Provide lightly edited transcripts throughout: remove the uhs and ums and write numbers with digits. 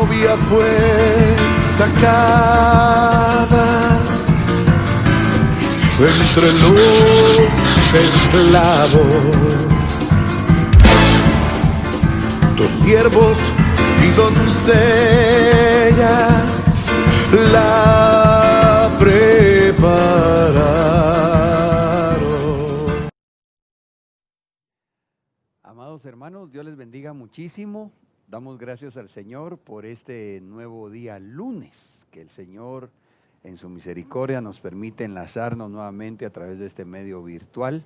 novia fue sacada entre los esclavos, tus siervos y doncellas la prepararon. Amados hermanos, Dios les bendiga muchísimo. Damos gracias al Señor por este nuevo día lunes, que el Señor en su misericordia nos permite enlazarnos nuevamente a través de este medio virtual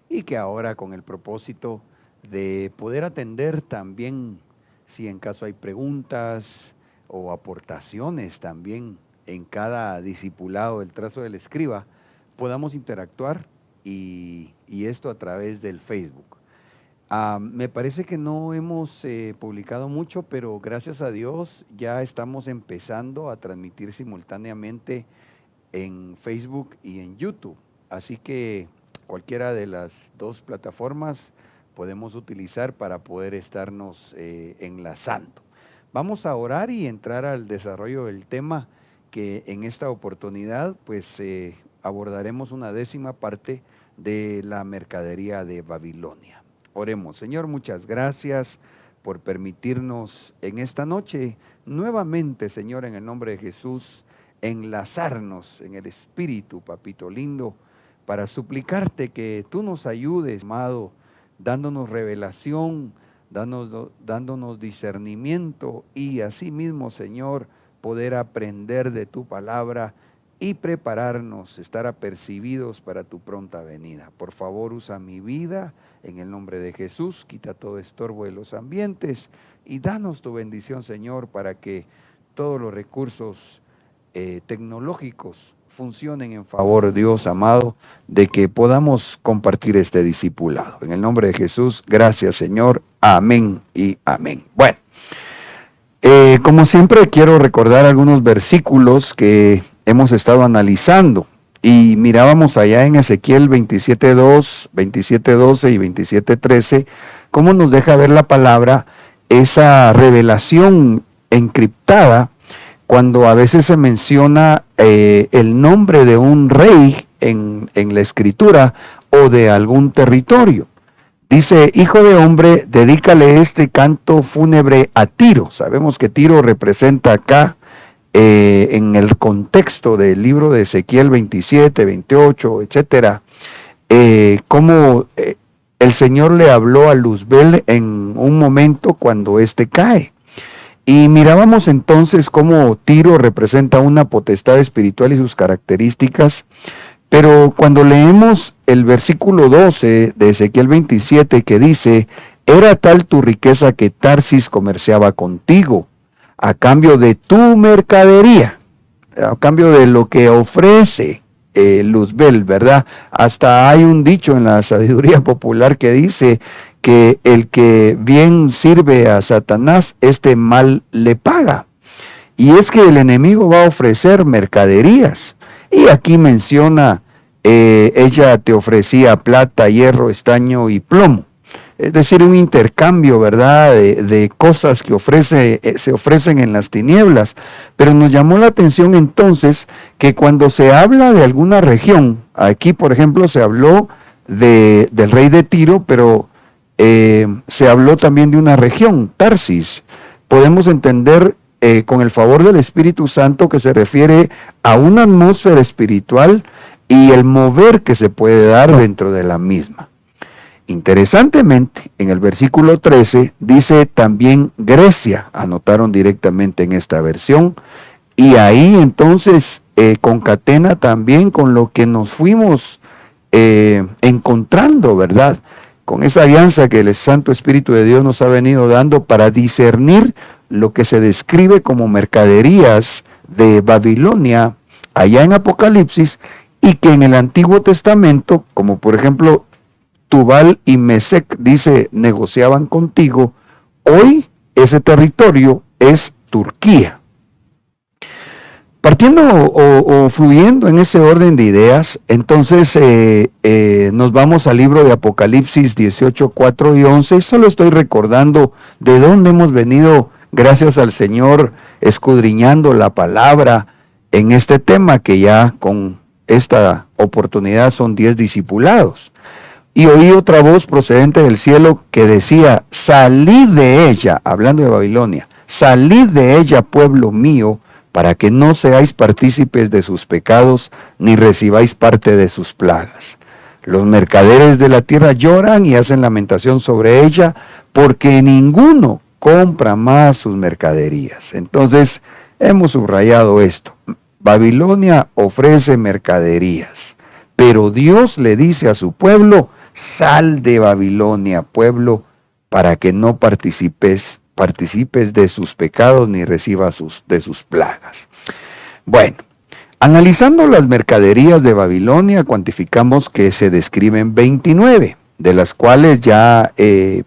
y que ahora con el propósito de poder atender también, si en caso hay preguntas o aportaciones también en cada discipulado del trazo del escriba, podamos interactuar y esto a través del Facebook. Me parece que no hemos publicado mucho, pero gracias a Dios ya estamos empezando a transmitir simultáneamente en Facebook y en YouTube. Así que cualquiera de las dos plataformas podemos utilizar para poder estarnos enlazando. Vamos a orar y entrar al desarrollo del tema que en esta oportunidad pues abordaremos una 10ª parte de la mercadería de Babilonia. Oremos. Señor, muchas gracias por permitirnos en esta noche nuevamente, Señor, en el nombre de Jesús, enlazarnos en el Espíritu, papito lindo, para suplicarte que tú nos ayudes, amado, dándonos revelación, dándonos discernimiento y asimismo, Señor, poder aprender de tu palabra y prepararnos, estar apercibidos para tu pronta venida. Por favor, usa mi vida en el nombre de Jesús, quita todo estorbo de los ambientes y danos tu bendición, Señor, para que todos los recursos tecnológicos funcionen en favor, Dios amado, de que podamos compartir este discipulado. En el nombre de Jesús, gracias, Señor. Amén y amén. Bueno, como siempre quiero recordar algunos versículos que hemos estado analizando y mirábamos allá en Ezequiel 27:2, 27:12 y 27:13, cómo nos deja ver la palabra esa revelación encriptada cuando a veces se menciona el nombre de un rey en la escritura o de algún territorio. Dice, hijo de hombre, dedícale este canto fúnebre a Tiro. Sabemos que Tiro representa acá, en el contexto del libro de Ezequiel 27, 28, etcétera, cómo el Señor le habló a Luzbel en un momento cuando éste cae. Y mirábamos entonces cómo Tiro representa una potestad espiritual y sus características, pero cuando leemos el versículo 12 de Ezequiel 27 que dice, era tal tu riqueza que Tarsis comerciaba contigo, a cambio de tu mercadería, a cambio de lo que ofrece Luzbel, ¿verdad? Hasta hay un dicho en la sabiduría popular que dice que el que bien sirve a Satanás, mal le paga. Y es que el enemigo va a ofrecer mercaderías. Y aquí menciona, ella te ofrecía plata, hierro, estaño y plomo. Es decir, un intercambio, ¿verdad?, de cosas que se ofrecen en las tinieblas. Pero nos llamó la atención entonces que cuando se habla de alguna región, aquí por ejemplo se habló del rey de Tiro, pero se habló también de una región, Tarsis. Podemos entender con el favor del Espíritu Santo que se refiere a una atmósfera espiritual y el mover que se puede dar dentro de la misma. Interesantemente, en el versículo 13 dice también Grecia, anotaron directamente en esta versión, y ahí entonces concatena también con lo que nos fuimos encontrando, ¿verdad? Con esa alianza que el Santo Espíritu de Dios nos ha venido dando para discernir lo que se describe como mercaderías de Babilonia allá en Apocalipsis y que en el Antiguo Testamento, como por ejemplo Tubal y Mesec, dice, negociaban contigo, hoy ese territorio es Turquía. Partiendo o fluyendo en ese orden de ideas, entonces nos vamos al libro de Apocalipsis 18, 4 y 11. Solo estoy recordando de dónde hemos venido, gracias al Señor, escudriñando la palabra en este tema, que ya con esta oportunidad son 10 discipulados. Y oí otra voz procedente del cielo que decía: salid de ella, hablando de Babilonia, salid de ella, pueblo mío, para que no seáis partícipes de sus pecados, ni recibáis parte de sus plagas. Los mercaderes de la tierra lloran y hacen lamentación sobre ella, porque ninguno compra más sus mercaderías. Entonces, hemos subrayado esto. Babilonia ofrece mercaderías, pero Dios le dice a su pueblo: sal de Babilonia, pueblo, para que no participes de sus pecados ni recibas de sus plagas. Bueno, analizando las mercaderías de Babilonia, cuantificamos que se describen 29, de las cuales ya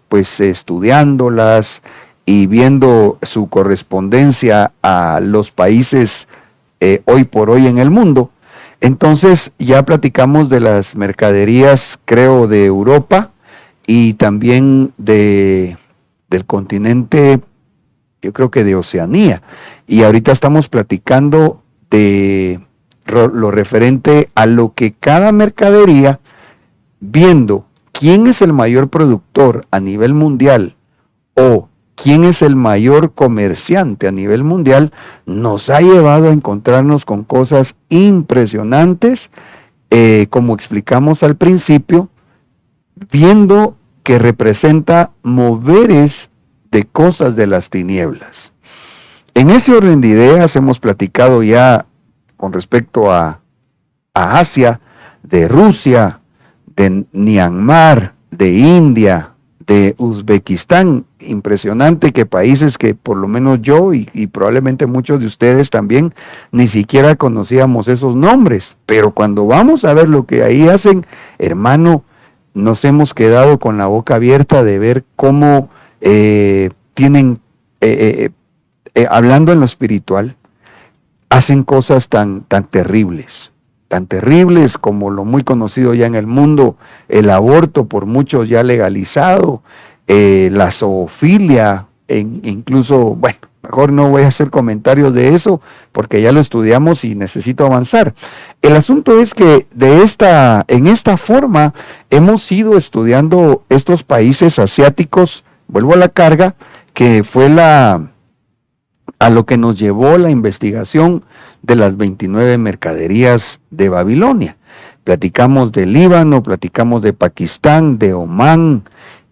pues estudiándolas y viendo su correspondencia a los países hoy por hoy en el mundo, entonces ya platicamos de las mercaderías, creo, de Europa y también del continente, yo creo que de Oceanía. Y ahorita estamos platicando de lo referente a lo que cada mercadería, viendo quién es el mayor productor a nivel mundial o quién es el mayor comerciante a nivel mundial, nos ha llevado a encontrarnos con cosas impresionantes, como explicamos al principio, viendo que representa moveres de cosas de las tinieblas. En ese orden de ideas hemos platicado ya con respecto a Asia, de Rusia, de Myanmar, de India, de Uzbekistán. Impresionante que países que por lo menos yo y probablemente muchos de ustedes también ni siquiera conocíamos esos nombres, pero cuando vamos a ver lo que ahí hacen, hermano, nos hemos quedado con la boca abierta de ver cómo tienen, hablando en lo espiritual, hacen cosas tan terribles como lo muy conocido ya en el mundo, el aborto por muchos ya legalizado, la zoofilia, incluso, bueno, mejor no voy a hacer comentarios de eso porque ya lo estudiamos y necesito avanzar. El asunto es que en esta forma hemos ido estudiando estos países asiáticos, vuelvo a la carga, que fue a lo que nos llevó la investigación de las 29 mercaderías de Babilonia. Platicamos de Líbano, platicamos de Pakistán, de Omán,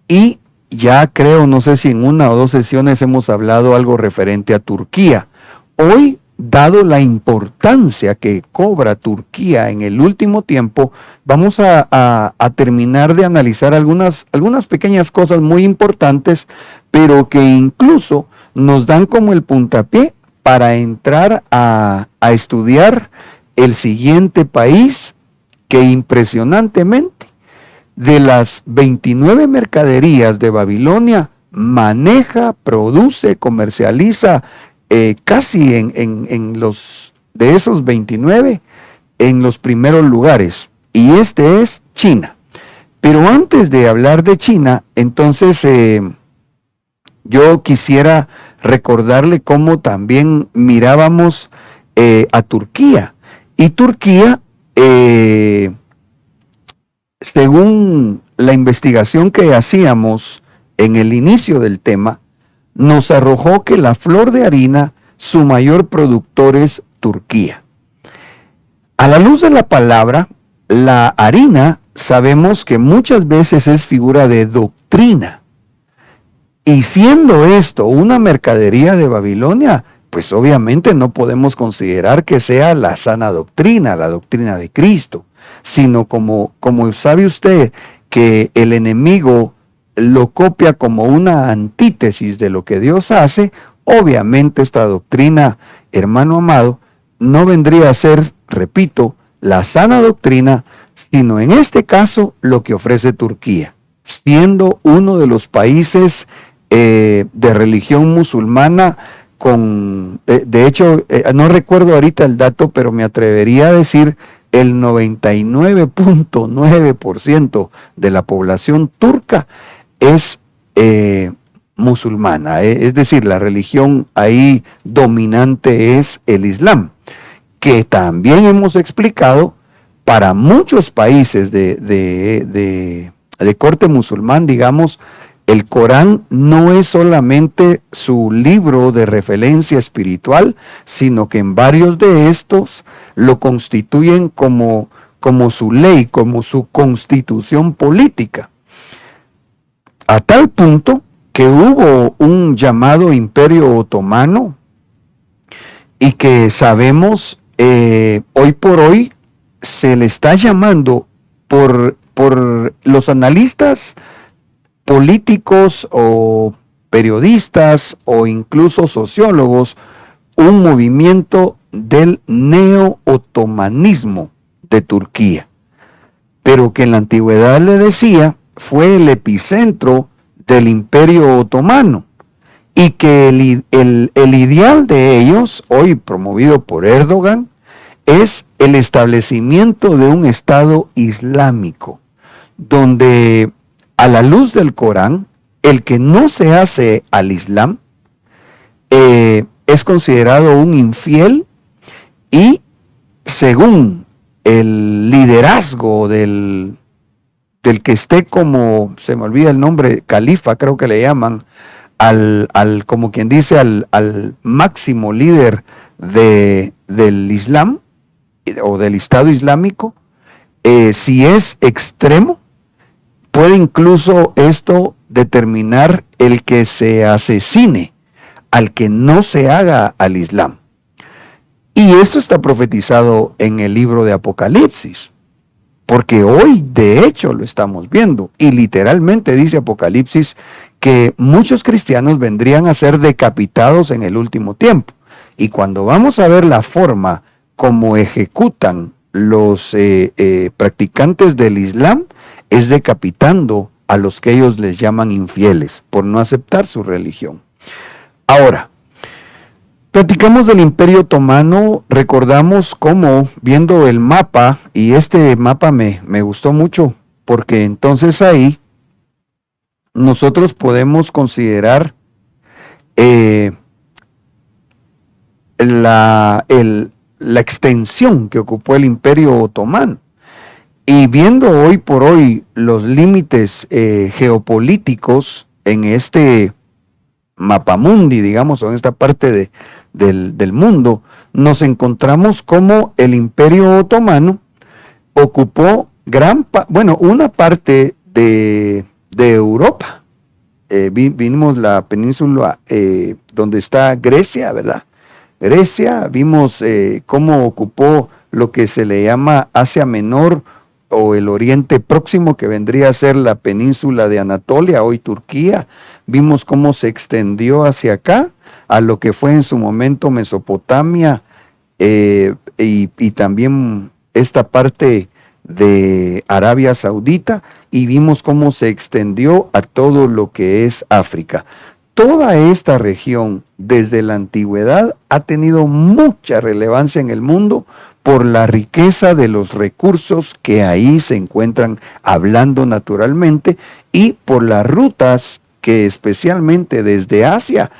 y ya creo, no sé si en una o dos sesiones hemos hablado algo referente a Turquía. Hoy, dado la importancia que cobra Turquía en el último tiempo, vamos a terminar de analizar algunas pequeñas cosas muy importantes, pero que incluso nos dan como el puntapié para entrar a estudiar el siguiente país que impresionantemente, de las 29 mercaderías de Babilonia, maneja, produce, comercializa casi en los de esos 29 en los primeros lugares, y este es China. Pero antes de hablar de China, entonces yo quisiera recordarle cómo también mirábamos a Turquía. Y Turquía, según la investigación que hacíamos en el inicio del tema, nos arrojó que la flor de harina, su mayor productor es Turquía. A la luz de la palabra, la harina sabemos que muchas veces es figura de doctrina. Y siendo esto una mercadería de Babilonia, pues obviamente no podemos considerar que sea la sana doctrina, la doctrina de Cristo, sino como sabe usted que el enemigo lo copia como una antítesis de lo que Dios hace, obviamente esta doctrina, hermano amado, no vendría a ser, repito, la sana doctrina, sino en este caso lo que ofrece Turquía, siendo uno de los países de religión musulmana de hecho, no recuerdo ahorita el dato, pero me atrevería a decir el 99.9% de la población turca es musulmana, es decir, la religión ahí dominante es el Islam, que también hemos explicado para muchos países de corte musulmán, digamos, el Corán no es solamente su libro de referencia espiritual, sino que en varios de estos lo constituyen como su ley, como su constitución política. A tal punto que hubo un llamado Imperio Otomano y que sabemos hoy por hoy se le está llamando por los analistas políticos o periodistas o incluso sociólogos un movimiento del neo-otomanismo de Turquía, pero que en la antigüedad le decía fue el epicentro del Imperio Otomano y que el ideal de ellos, hoy promovido por Erdogan, es el establecimiento de un Estado islámico, donde a la luz del Corán, el que no se hace al Islam es considerado un infiel y según el liderazgo del que esté como, se me olvida el nombre, califa creo que le llaman, como quien dice, al máximo líder del Islam o del Estado Islámico, si es extremo, puede incluso esto determinar el que se asesine al que no se haga al Islam. Y esto está profetizado en el libro de Apocalipsis, porque hoy de hecho lo estamos viendo, y literalmente dice Apocalipsis que muchos cristianos vendrían a ser decapitados en el último tiempo. Y cuando vamos a ver la forma como ejecutan los practicantes del Islam, es decapitando a los que ellos les llaman infieles por no aceptar su religión. Ahora, platicamos del Imperio Otomano, recordamos cómo, viendo el mapa, y este mapa me gustó mucho, porque entonces ahí nosotros podemos considerar la extensión que ocupó el Imperio Otomano. Y viendo hoy por hoy los límites geopolíticos en este mapamundi, digamos, o en esta parte del mundo, nos encontramos como el Imperio Otomano ocupó una parte de Europa. Vimos la península donde está Grecia, ¿verdad? Grecia, vimos cómo ocupó lo que se le llama Asia Menor o el Oriente Próximo, que vendría a ser la península de Anatolia, hoy Turquía. Vimos cómo se extendió hacia acá, a lo que fue en su momento Mesopotamia, y también esta parte de Arabia Saudita, y vimos cómo se extendió a todo lo que es África. Toda esta región, desde la antigüedad, ha tenido mucha relevancia en el mundo por la riqueza de los recursos que ahí se encuentran hablando naturalmente y por las rutas que especialmente desde Asia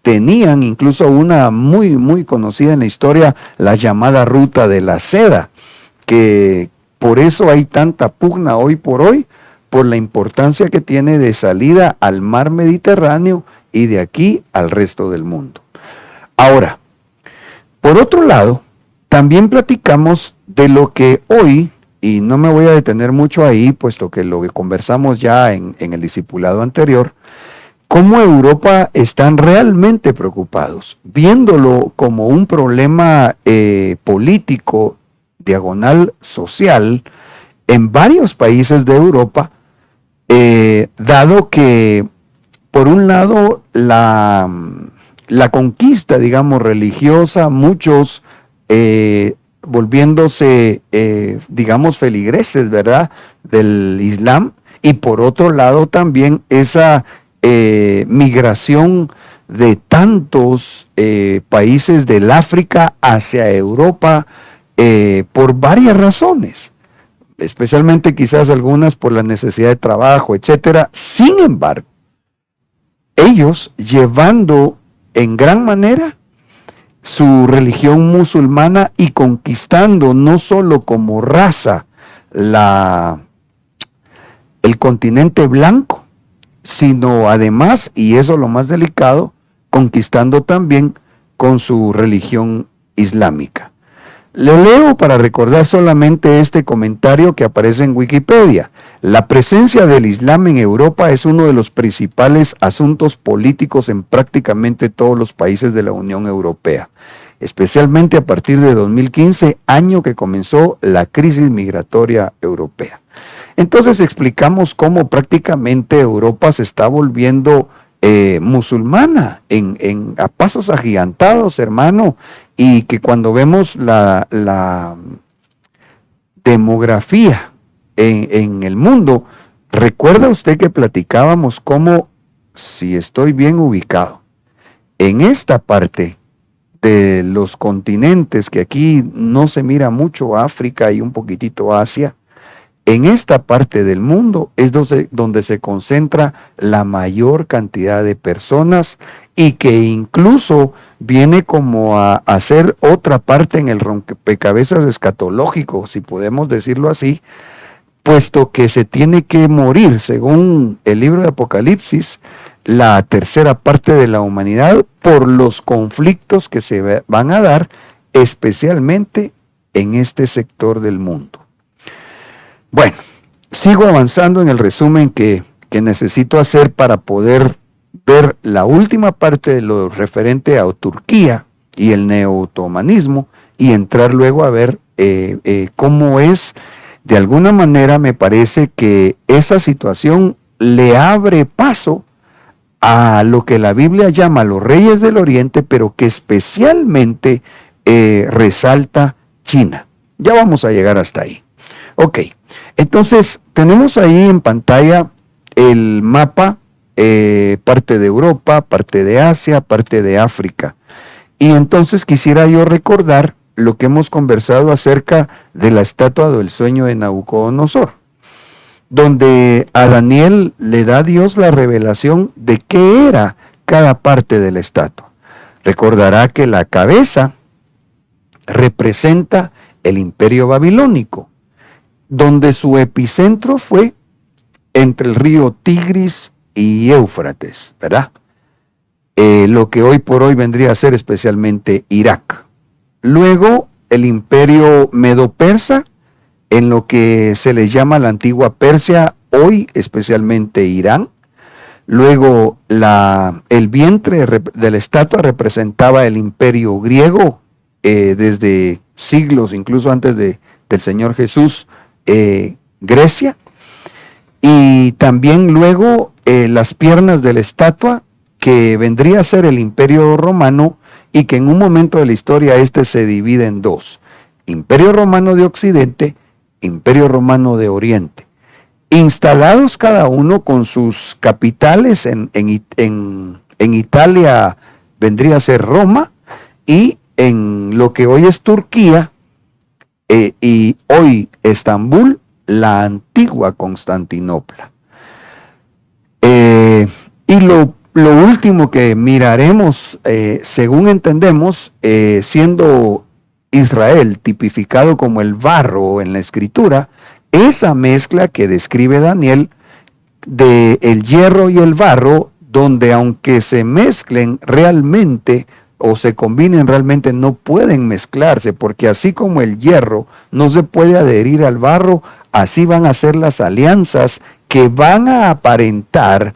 tenían, incluso una muy, muy conocida en la historia, la llamada Ruta de la Seda, que por eso hay tanta pugna hoy por hoy, por la importancia que tiene de salida al mar Mediterráneo y de aquí al resto del mundo. Ahora, por otro lado, también platicamos de lo que hoy, y no me voy a detener mucho ahí, puesto que lo que conversamos ya en el discipulado anterior, cómo Europa están realmente preocupados, viéndolo como un problema político, diagonal social, en varios países de Europa, dado que, por un lado, la conquista, digamos, religiosa, muchos volviéndose, digamos, feligreses, ¿verdad?, del Islam, y por otro lado también esa migración de tantos países del África hacia Europa por varias razones, especialmente quizás algunas por la necesidad de trabajo, etcétera. Sin embargo, ellos llevando en gran manera su religión musulmana y conquistando no solo como raza el continente blanco, sino además, y eso es lo más delicado, conquistando también con su religión islámica. Le leo para recordar solamente este comentario que aparece en Wikipedia. La presencia del Islam en Europa es uno de los principales asuntos políticos en prácticamente todos los países de la Unión Europea, especialmente a partir de 2015, año que comenzó la crisis migratoria europea. Entonces explicamos cómo prácticamente Europa se está volviendo musulmana a pasos agigantados, hermano, y que cuando vemos la demografía en el mundo, recuerda usted que platicábamos cómo, si estoy bien ubicado, en esta parte de los continentes, que aquí no se mira mucho África y un poquitito Asia, en esta parte del mundo es donde se concentra la mayor cantidad de personas y que incluso viene como a ser otra parte en el rompecabezas escatológico, si podemos decirlo así, puesto que se tiene que morir, según el libro de Apocalipsis, la tercera parte de la humanidad por los conflictos que se van a dar, especialmente en este sector del mundo. Bueno, sigo avanzando en el resumen que necesito hacer para poder ver la última parte de lo referente a Turquía y el neo-otomanismo y entrar luego a ver cómo es, de alguna manera me parece que esa situación le abre paso a lo que la Biblia llama los reyes del Oriente, pero que especialmente resalta China. Ya vamos a llegar hasta ahí. Ok, entonces tenemos ahí en pantalla el mapa, parte de Europa, parte de Asia, parte de África. Y entonces quisiera yo recordar lo que hemos conversado acerca de la estatua del sueño de Nabucodonosor, donde a Daniel le da Dios la revelación de qué era cada parte de la estatua. Recordará que la cabeza representa el imperio babilónico, donde su epicentro fue entre el río Tigris y Éufrates, ¿verdad? Lo que hoy por hoy vendría a ser especialmente Irak. Luego el imperio medo-persa, en lo que se le llama la antigua Persia, hoy especialmente Irán. Luego el vientre de la estatua representaba el imperio griego, desde siglos, incluso antes del Señor Jesús, Grecia. Y también luego las piernas de la estatua, que vendría a ser el imperio romano, y que en un momento de la historia se divide en dos: imperio romano de Occidente, imperio romano de Oriente, instalados cada uno con sus capitales. En Italia vendría a ser Roma, y en lo que hoy es Turquía, y hoy Estambul, la antigua Constantinopla. Y lo último que miraremos, según entendemos, siendo Israel tipificado como el barro en la escritura, esa mezcla que describe Daniel de el hierro y el barro, donde aunque se mezclen realmente o se combinen realmente, no pueden mezclarse, porque así como el hierro no se puede adherir al barro, así van a ser las alianzas que van a aparentar.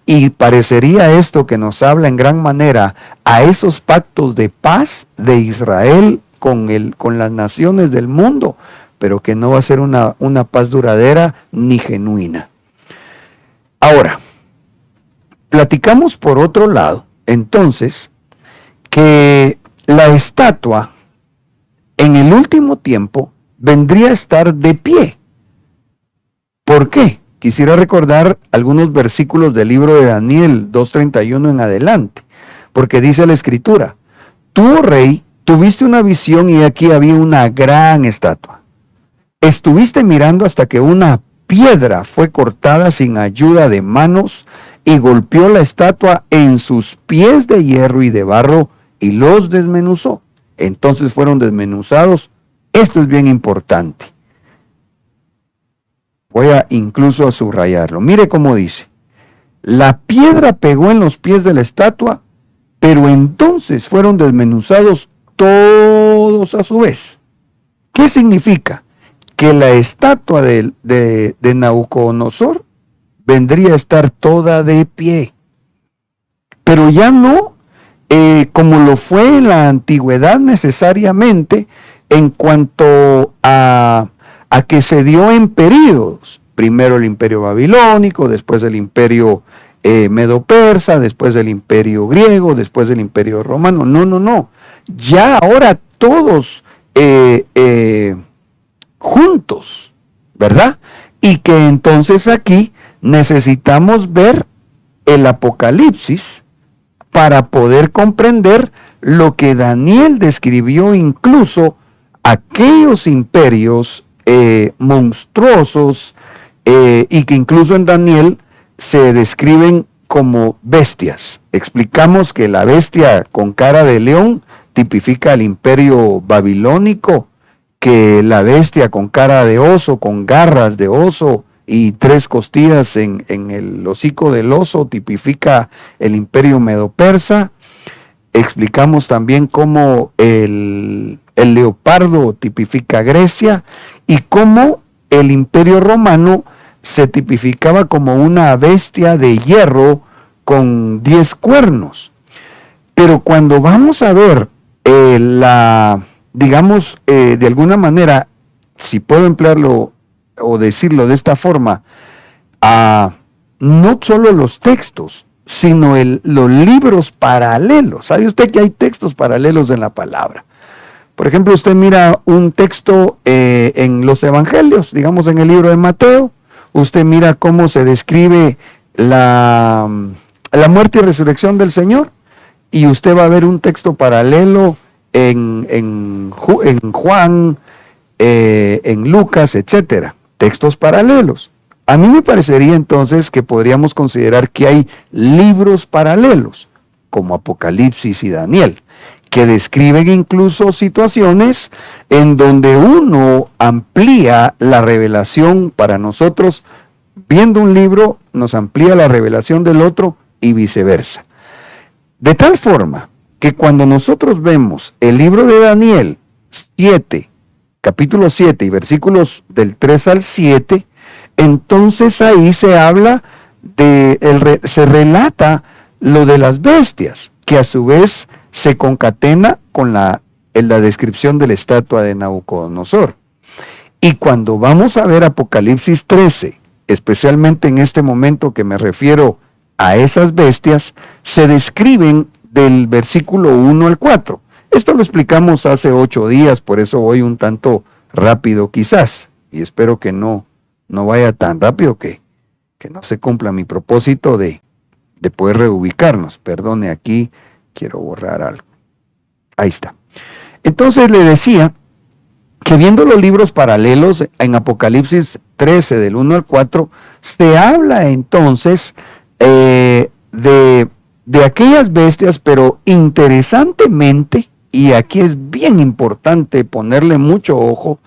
Y parecería esto que nos habla en gran manera a esos pactos de paz de Israel con las naciones del mundo, pero que no va a ser una paz duradera ni genuina. Ahora, platicamos por otro lado, entonces, que la estatua en el último tiempo vendría a estar de pie. ¿Por qué? Quisiera recordar algunos versículos del libro de Daniel 2:31 en adelante, porque dice la escritura: tú, oh rey, tuviste una visión y aquí había una gran estatua. Estuviste mirando hasta que una piedra fue cortada sin ayuda de manos y golpeó la estatua en sus pies de hierro y de barro y los desmenuzó. Entonces fueron desmenuzados. Esto es bien importante. Voy a incluso a subrayarlo. Mire cómo dice. La piedra pegó en los pies de la estatua, pero entonces fueron desmenuzados todos a su vez. ¿Qué significa? Que la estatua de Nabucodonosor vendría a estar toda de pie, pero ya no como lo fue en la antigüedad necesariamente, en cuanto a que se dio en períodos. Primero el imperio babilónico, después el imperio medo-persa, después el imperio griego, después el imperio romano. No. Ya ahora todos juntos, ¿verdad? Y que entonces aquí necesitamos ver el Apocalipsis para poder comprender lo que Daniel describió, incluso aquellos imperios monstruosos y que incluso en Daniel se describen como bestias. Explicamos que la bestia con cara de león tipifica el imperio babilónico, que la bestia con cara de oso, con garras de oso y 3 costillas en el hocico del oso, tipifica el imperio medo-persa. Explicamos también cómo el leopardo tipifica Grecia y cómo el imperio romano se tipificaba como una bestia de hierro con 10 cuernos. Pero cuando vamos a ver de alguna manera, si puedo emplearlo o decirlo de esta forma, no solo los textos, sino los libros paralelos. ¿Sabe usted que hay textos paralelos en la palabra? Por ejemplo, usted mira un texto en los evangelios, digamos en el libro de Mateo, usted mira cómo se describe la muerte y resurrección del Señor, y usted va a ver un texto paralelo en Juan, en Lucas, etcétera. Textos paralelos. A mí me parecería entonces que podríamos considerar que hay libros paralelos, como Apocalipsis y Daniel, que describen incluso situaciones en donde uno amplía la revelación para nosotros. Viendo un libro, nos amplía la revelación del otro y viceversa. De tal forma que cuando nosotros vemos el libro de Daniel 7, capítulo 7 y versículos del 3 al 7, entonces ahí se habla se relata lo de las bestias, que a su vez se concatena con la descripción de la estatua de Nabucodonosor. Y cuando vamos a ver Apocalipsis 13, especialmente en este momento que me refiero a esas bestias, se describen del versículo 1 al 4. Esto lo explicamos hace 8 días, por eso voy un tanto rápido quizás, y espero que no vaya tan rápido que no se cumpla mi propósito de poder reubicarnos. Perdone, aquí quiero borrar algo. Ahí está. Entonces le decía que viendo los libros paralelos en Apocalipsis 13 del 1 al 4, se habla entonces de aquellas bestias, pero interesantemente, y aquí es bien importante ponerle mucho ojo,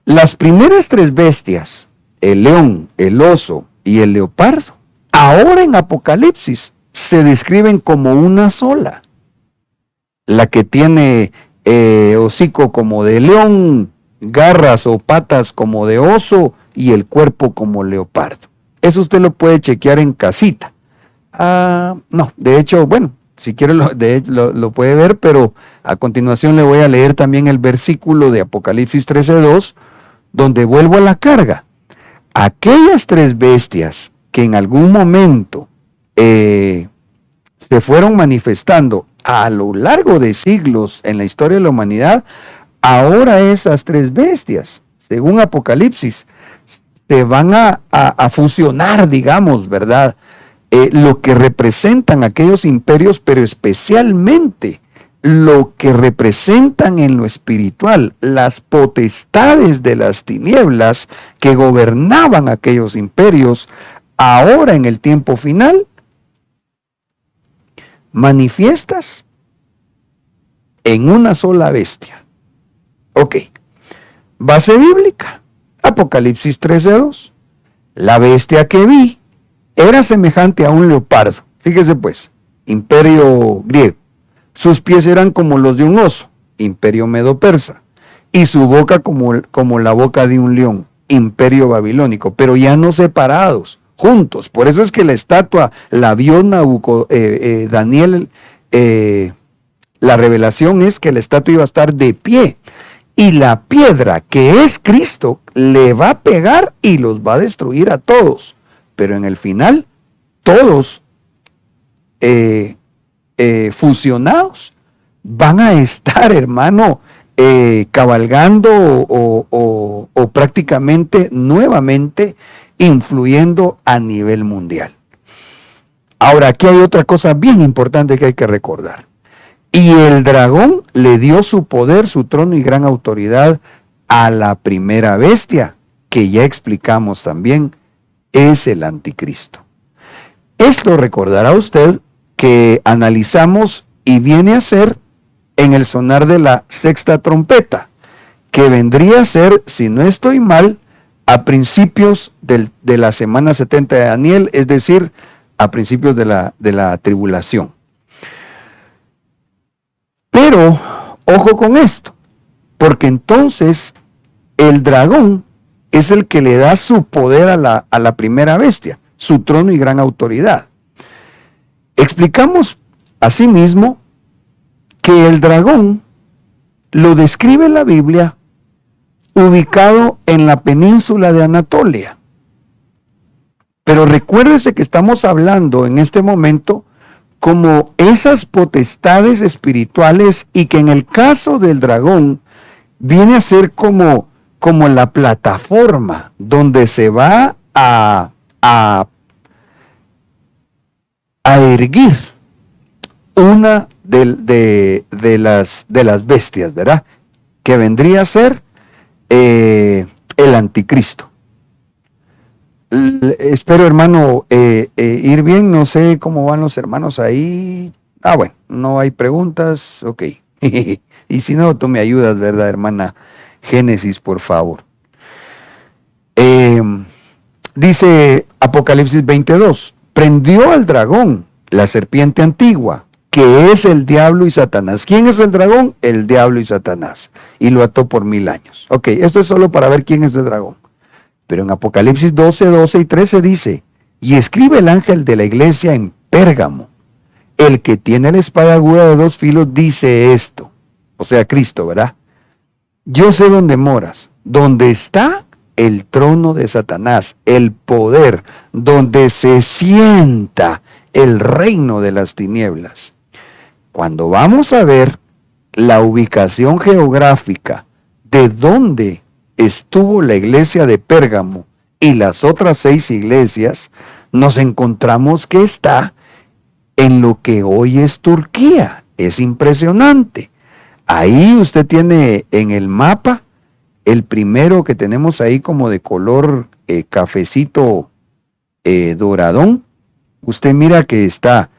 las primeras 3 bestias, el león, el oso y el leopardo, ahora en Apocalipsis se describen como una sola. La que tiene hocico como de león, garras o patas como de oso y el cuerpo leopardo. Eso usted lo puede chequear en casita. No, de hecho, bueno, si quiere lo puede ver, pero a continuación le voy a leer también el versículo de Apocalipsis 13:2, donde vuelvo a la carga. Aquellas 3 bestias que en algún momento se fueron manifestando a lo largo de siglos en la historia de la humanidad, ahora esas 3 bestias, según Apocalipsis, se van a fusionar, digamos, ¿verdad? Lo que representan aquellos imperios, pero especialmente lo que representan en lo espiritual, las potestades de las tinieblas que gobernaban aquellos imperios, ahora en el tiempo final, manifiestas en una sola bestia. Ok, base bíblica, Apocalipsis 13:2. La bestia que vi era semejante a un leopardo. Fíjese pues, imperio griego. Sus pies eran como los de un oso, imperio medo-persa, y su boca como la boca de un león, imperio babilónico, pero ya no separados, juntos. Por eso es que la estatua la vio Daniel. La revelación es que la estatua iba a estar de pie, y la piedra que es Cristo le va a pegar y los va a destruir a todos. Pero en el final, todos fusionados van a estar, hermano, cabalgando o prácticamente nuevamente influyendo a nivel mundial. Ahora, aquí hay otra cosa bien importante que hay que recordar. Y el dragón le dio su poder, su trono y gran autoridad a la primera bestia, que ya explicamos también, es el anticristo. Esto recordará usted que analizamos y viene a ser en el sonar de la sexta trompeta, que vendría a ser, si no estoy mal, a principios de la semana 70 de Daniel, es decir, a principios de la tribulación. Pero, ojo con esto, porque entonces el dragón es el que le da su poder a la primera bestia, su trono y gran autoridad. Explicamos asimismo que el dragón lo describe la Biblia ubicado en la península de Anatolia. Pero recuérdese que estamos hablando en este momento como esas potestades espirituales, y que en el caso del dragón viene a ser como la plataforma donde se va a erguir una de las bestias, ¿verdad? Que vendría a ser el anticristo. Espero, hermano, ir bien. No sé cómo van los hermanos ahí. Bueno, no hay preguntas. Ok. Y si no, tú me ayudas, ¿verdad, hermana Génesis, por favor? Dice Apocalipsis 22. Prendió al dragón, la serpiente antigua, que es el diablo y Satanás. ¿Quién es el dragón? El diablo y Satanás. Y lo ató por 1000 años. Ok, esto es solo para ver quién es el dragón. Pero en Apocalipsis 12 y 13 dice: y escribe el ángel de la iglesia en Pérgamo, el que tiene la espada aguda de 2 filos, dice esto. O sea, Cristo, ¿verdad? Yo sé dónde moras, donde está el trono de Satanás, el poder, donde se sienta el reino de las tinieblas. Cuando vamos a ver la ubicación geográfica de dónde estuvo la iglesia de Pérgamo y las otras 6 iglesias, nos encontramos que está en lo que hoy es Turquía. Es impresionante. Ahí usted tiene en el mapa el primero que tenemos ahí como de color cafecito doradón. Usted mira que está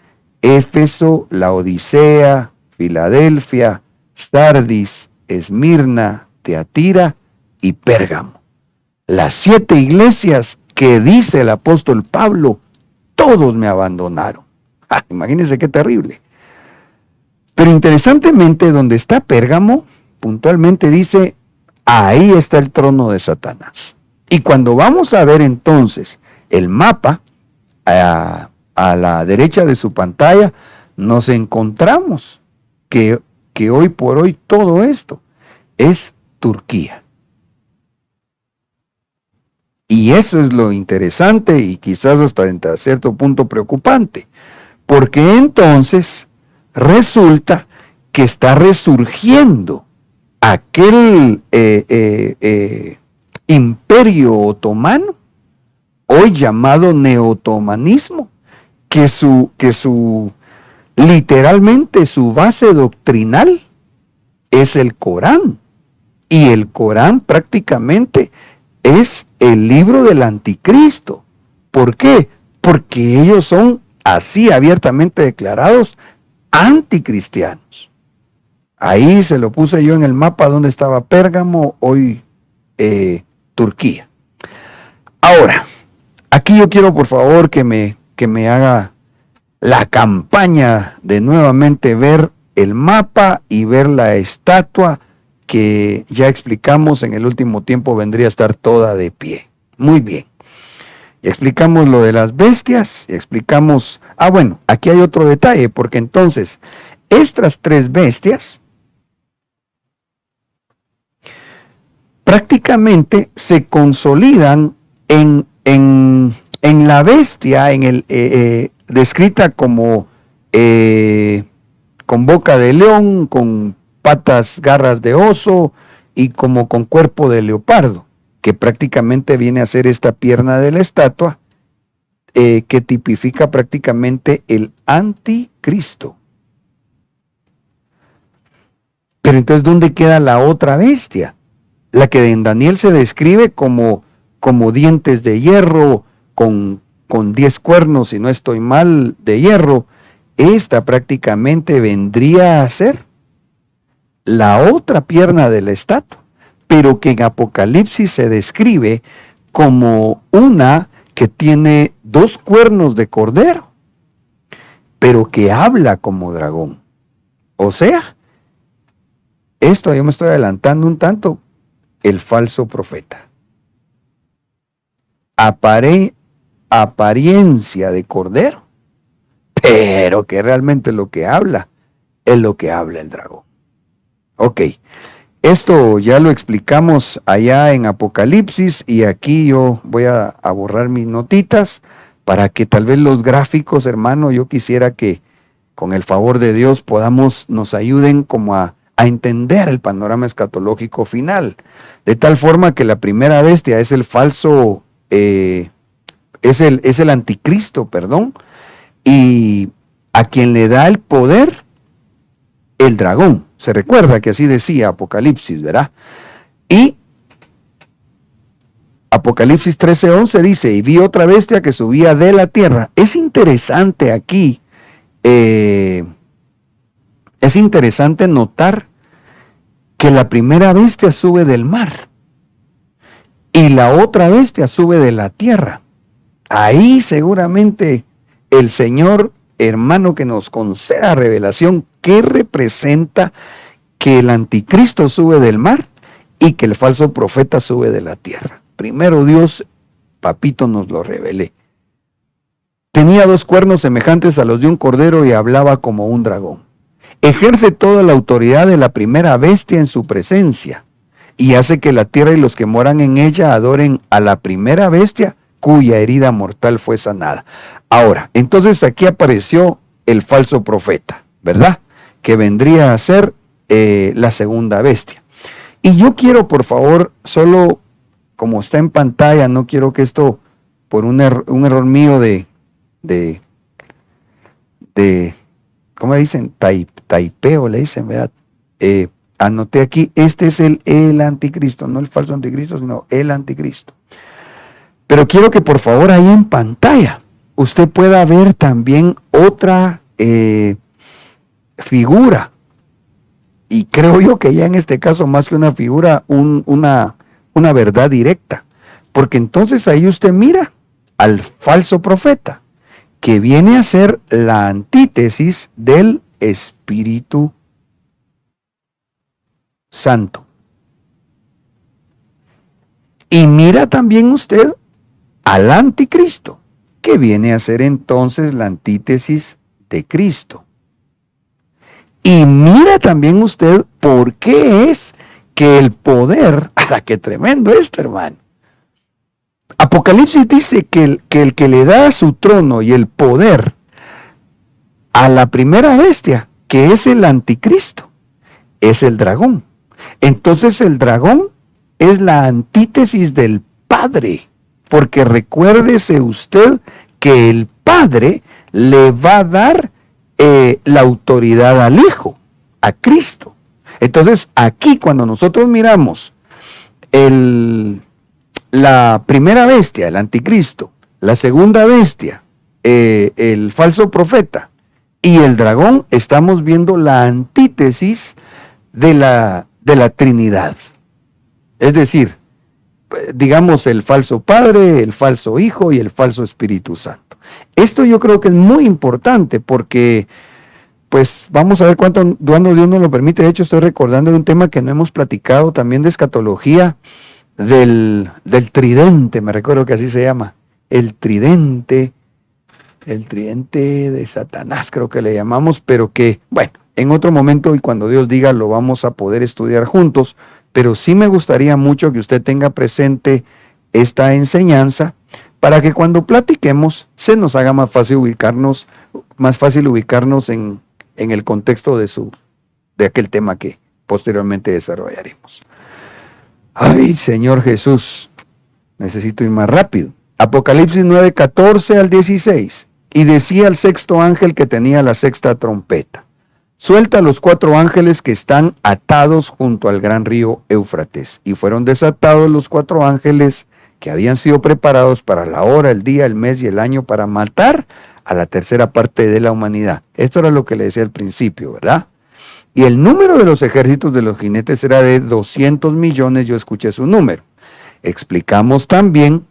Éfeso, Laodicea, Filadelfia, Sardis, Esmirna, Teatira y Pérgamo. Las 7 iglesias que dice el apóstol Pablo, todos me abandonaron. Imagínense qué terrible. Pero interesantemente, donde está Pérgamo, puntualmente dice, ahí está el trono de Satanás. Y cuando vamos a ver entonces el mapa, a la derecha de su pantalla, nos encontramos que hoy por hoy todo esto es Turquía. Y eso es lo interesante y quizás hasta cierto punto preocupante, porque entonces resulta que está resurgiendo aquel imperio otomano, hoy llamado neotomanismo, que literalmente su base doctrinal es el Corán. Y el Corán prácticamente es el libro del anticristo, ¿Por qué? Porque ellos son así abiertamente declarados anticristianos. Ahí se lo puse yo en el mapa donde estaba Pérgamo, hoy Turquía. Ahora, aquí yo quiero por favor que me haga la campaña de nuevamente ver el mapa y ver la estatua que ya explicamos en el último tiempo vendría a estar toda de pie. Muy bien. Y explicamos lo de las bestias, y explicamos, bueno, aquí hay otro detalle, porque entonces, estas 3 bestias prácticamente se consolidan en la bestia, descrita como con boca de león, con patas, garras de oso y como con cuerpo de leopardo, que prácticamente viene a ser esta pierna de la estatua, que tipifica prácticamente el anticristo. Pero entonces, ¿dónde queda la otra bestia? La que en Daniel se describe como dientes de hierro, con 10 cuernos, si no estoy mal, de hierro. Esta prácticamente vendría a ser la otra pierna de la estatua, pero que en Apocalipsis se describe como una que tiene 2 cuernos de cordero, pero que habla como dragón. O sea, esto yo me estoy adelantando un tanto, el falso profeta. Apariencia de cordero, pero que realmente lo que habla es lo que habla el dragón. Ok, esto ya lo explicamos allá en Apocalipsis y aquí yo voy a borrar mis notitas para que tal vez los gráficos, hermano, yo quisiera que con el favor de Dios nos ayuden como a entender el panorama escatológico final, de tal forma que la primera bestia es el falso, es el anticristo, perdón, y a quien le da el poder, el dragón. Se recuerda que así decía Apocalipsis, ¿verdad? Y Apocalipsis 13:11 dice, y vi otra bestia que subía de la tierra. Es interesante aquí, es interesante notar que la primera bestia sube del mar y la otra bestia sube de la tierra. Ahí seguramente el Señor, hermano, que nos conceda revelación, ¿qué representa que el anticristo sube del mar y que el falso profeta sube de la tierra? Primero Dios, papito, nos lo revele. Tenía 2 cuernos semejantes a los de un cordero y hablaba como un dragón. Ejerce toda la autoridad de la primera bestia en su presencia y hace que la tierra y los que moran en ella adoren a la primera bestia cuya herida mortal fue sanada. Ahora, entonces aquí apareció el falso profeta, ¿verdad? Que vendría a ser la segunda bestia. Y yo quiero, por favor, solo como está en pantalla, no quiero que esto, por un error mío de ¿cómo dicen? Taipeo le dicen, ¿verdad? Anoté aquí, este es el anticristo, no el falso anticristo, sino el anticristo. Pero quiero que por favor ahí en pantalla usted pueda ver también otra figura. Y creo yo que ya en este caso, más que una figura, una verdad directa. Porque entonces ahí usted mira al falso profeta, que viene a ser la antítesis del Espíritu Santo. Y mira también usted al anticristo, que viene a ser entonces la antítesis de Cristo. Y mira también usted por qué es que el poder, ¡ala, qué tremendo esto, hermano! Apocalipsis dice que el que le da su trono y el poder a la primera bestia, que es el anticristo, es el dragón. Entonces el dragón es la antítesis del Padre, porque recuérdese usted que el Padre le va a dar la autoridad al Hijo, a Cristo. Entonces aquí cuando nosotros miramos la primera bestia, el anticristo, la segunda bestia, el falso profeta y el dragón, estamos viendo la antítesis de la Trinidad. Es decir, digamos el falso Padre, el falso Hijo y el falso Espíritu Santo. Esto yo creo que es muy importante porque, pues, vamos a ver cuándo Dios nos lo permite. De hecho, estoy recordando de un tema que no hemos platicado también de escatología, del tridente, me recuerdo que así se llama, el tridente de Satanás, creo que le llamamos, pero que, bueno, en otro momento y cuando Dios diga lo vamos a poder estudiar juntos, pero sí me gustaría mucho que usted tenga presente esta enseñanza para que cuando platiquemos se nos haga más fácil ubicarnos en el contexto de aquel tema que posteriormente desarrollaremos. Ay, Señor Jesús, necesito ir más rápido. Apocalipsis 9, 14 al 16. Y decía el sexto ángel que tenía la sexta trompeta: suelta a los 4 ángeles que están atados junto al gran río Éufrates. Y fueron desatados los 4 ángeles que habían sido preparados para la hora, el día, el mes y el año para matar a la tercera parte de la humanidad. Esto era lo que le decía al principio, ¿verdad? Y el número de los ejércitos de los jinetes era de 200 millones, yo escuché su número. Explicamos también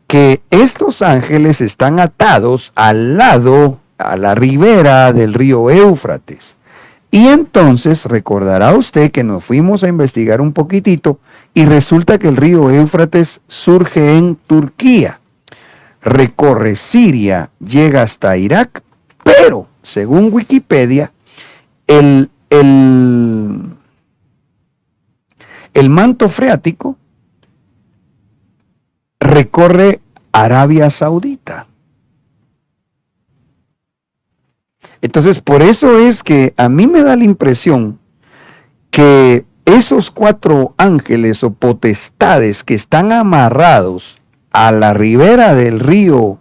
que estos ángeles están atados al lado, a la ribera del río Éufrates. Y entonces recordará usted que nos fuimos a investigar un poquitito y resulta que el río Éufrates surge en Turquía, recorre Siria, llega hasta Irak, pero según Wikipedia, el manto freático recorre Arabia Saudita. Entonces, por eso es que a mí me da la impresión que esos 4 ángeles o potestades que están amarrados a la ribera del río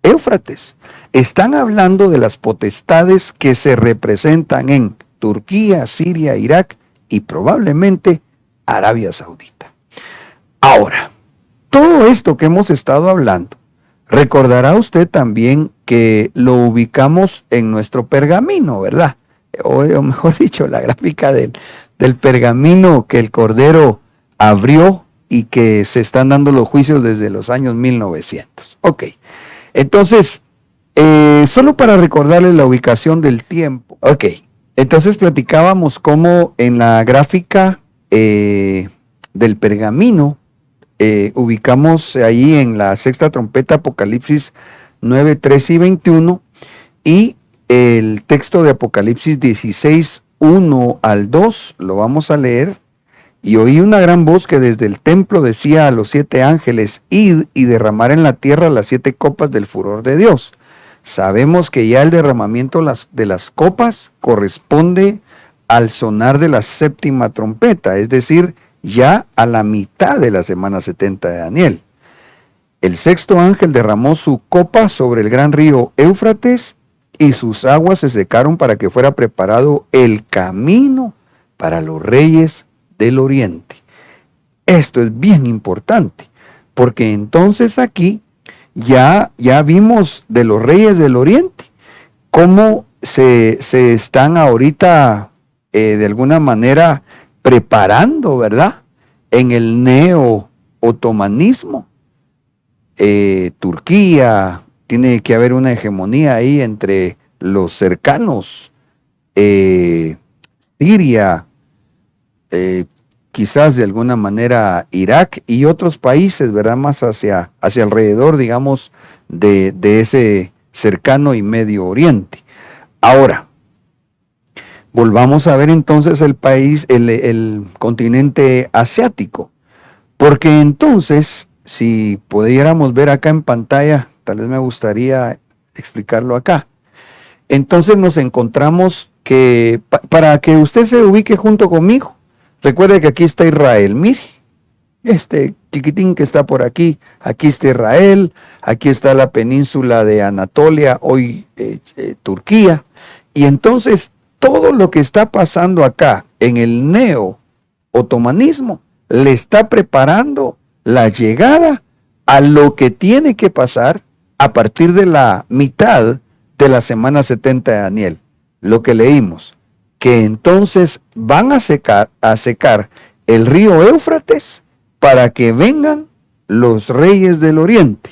Éufrates, están hablando de las potestades que se representan en Turquía, Siria, Irak y probablemente Arabia Saudita. Ahora, todo esto que hemos estado hablando, recordará usted también que lo ubicamos en nuestro pergamino, ¿verdad? O mejor dicho, la gráfica del pergamino que el Cordero abrió y que se están dando los juicios desde los años 1900. Ok, entonces, solo para recordarles la ubicación del tiempo. Ok, entonces platicábamos cómo en la gráfica del pergamino, ubicamos ahí en la sexta trompeta Apocalipsis 9, 13 y 21 y el texto de Apocalipsis 16, 1 al 2, lo vamos a leer. Y oí una gran voz que desde el templo decía a los 7 ángeles: id y derramar en la tierra las 7 copas del furor de Dios. Sabemos que ya el derramamiento de las copas corresponde al sonar de la séptima trompeta, es decir, ya a la mitad de la semana 70 de Daniel. El sexto ángel derramó su copa sobre el gran río Éufrates y sus aguas se secaron para que fuera preparado el camino para los reyes del oriente. Esto es bien importante, porque entonces aquí ya vimos de los reyes del oriente, cómo se están ahorita de alguna manera preparando, ¿verdad? En el neo-otomanismo. Turquía, tiene que haber una hegemonía ahí entre los cercanos, Siria, quizás de alguna manera Irak y otros países, ¿verdad? Más hacia alrededor, digamos, de ese cercano y Medio Oriente. Ahora, volvamos a ver entonces el país, el continente asiático, porque entonces, si pudiéramos ver acá en pantalla, tal vez me gustaría explicarlo acá. Entonces nos encontramos que, para que usted se ubique junto conmigo, recuerde que aquí está Israel, mire, este chiquitín que está por aquí está Israel, aquí está la península de Anatolia, hoy Turquía, y entonces todo lo que está pasando acá en el neo-otomanismo le está preparando la llegada a lo que tiene que pasar a partir de la mitad de la semana 70 de Daniel, lo que leímos, que entonces van a secar el río Éufrates para que vengan los reyes del oriente.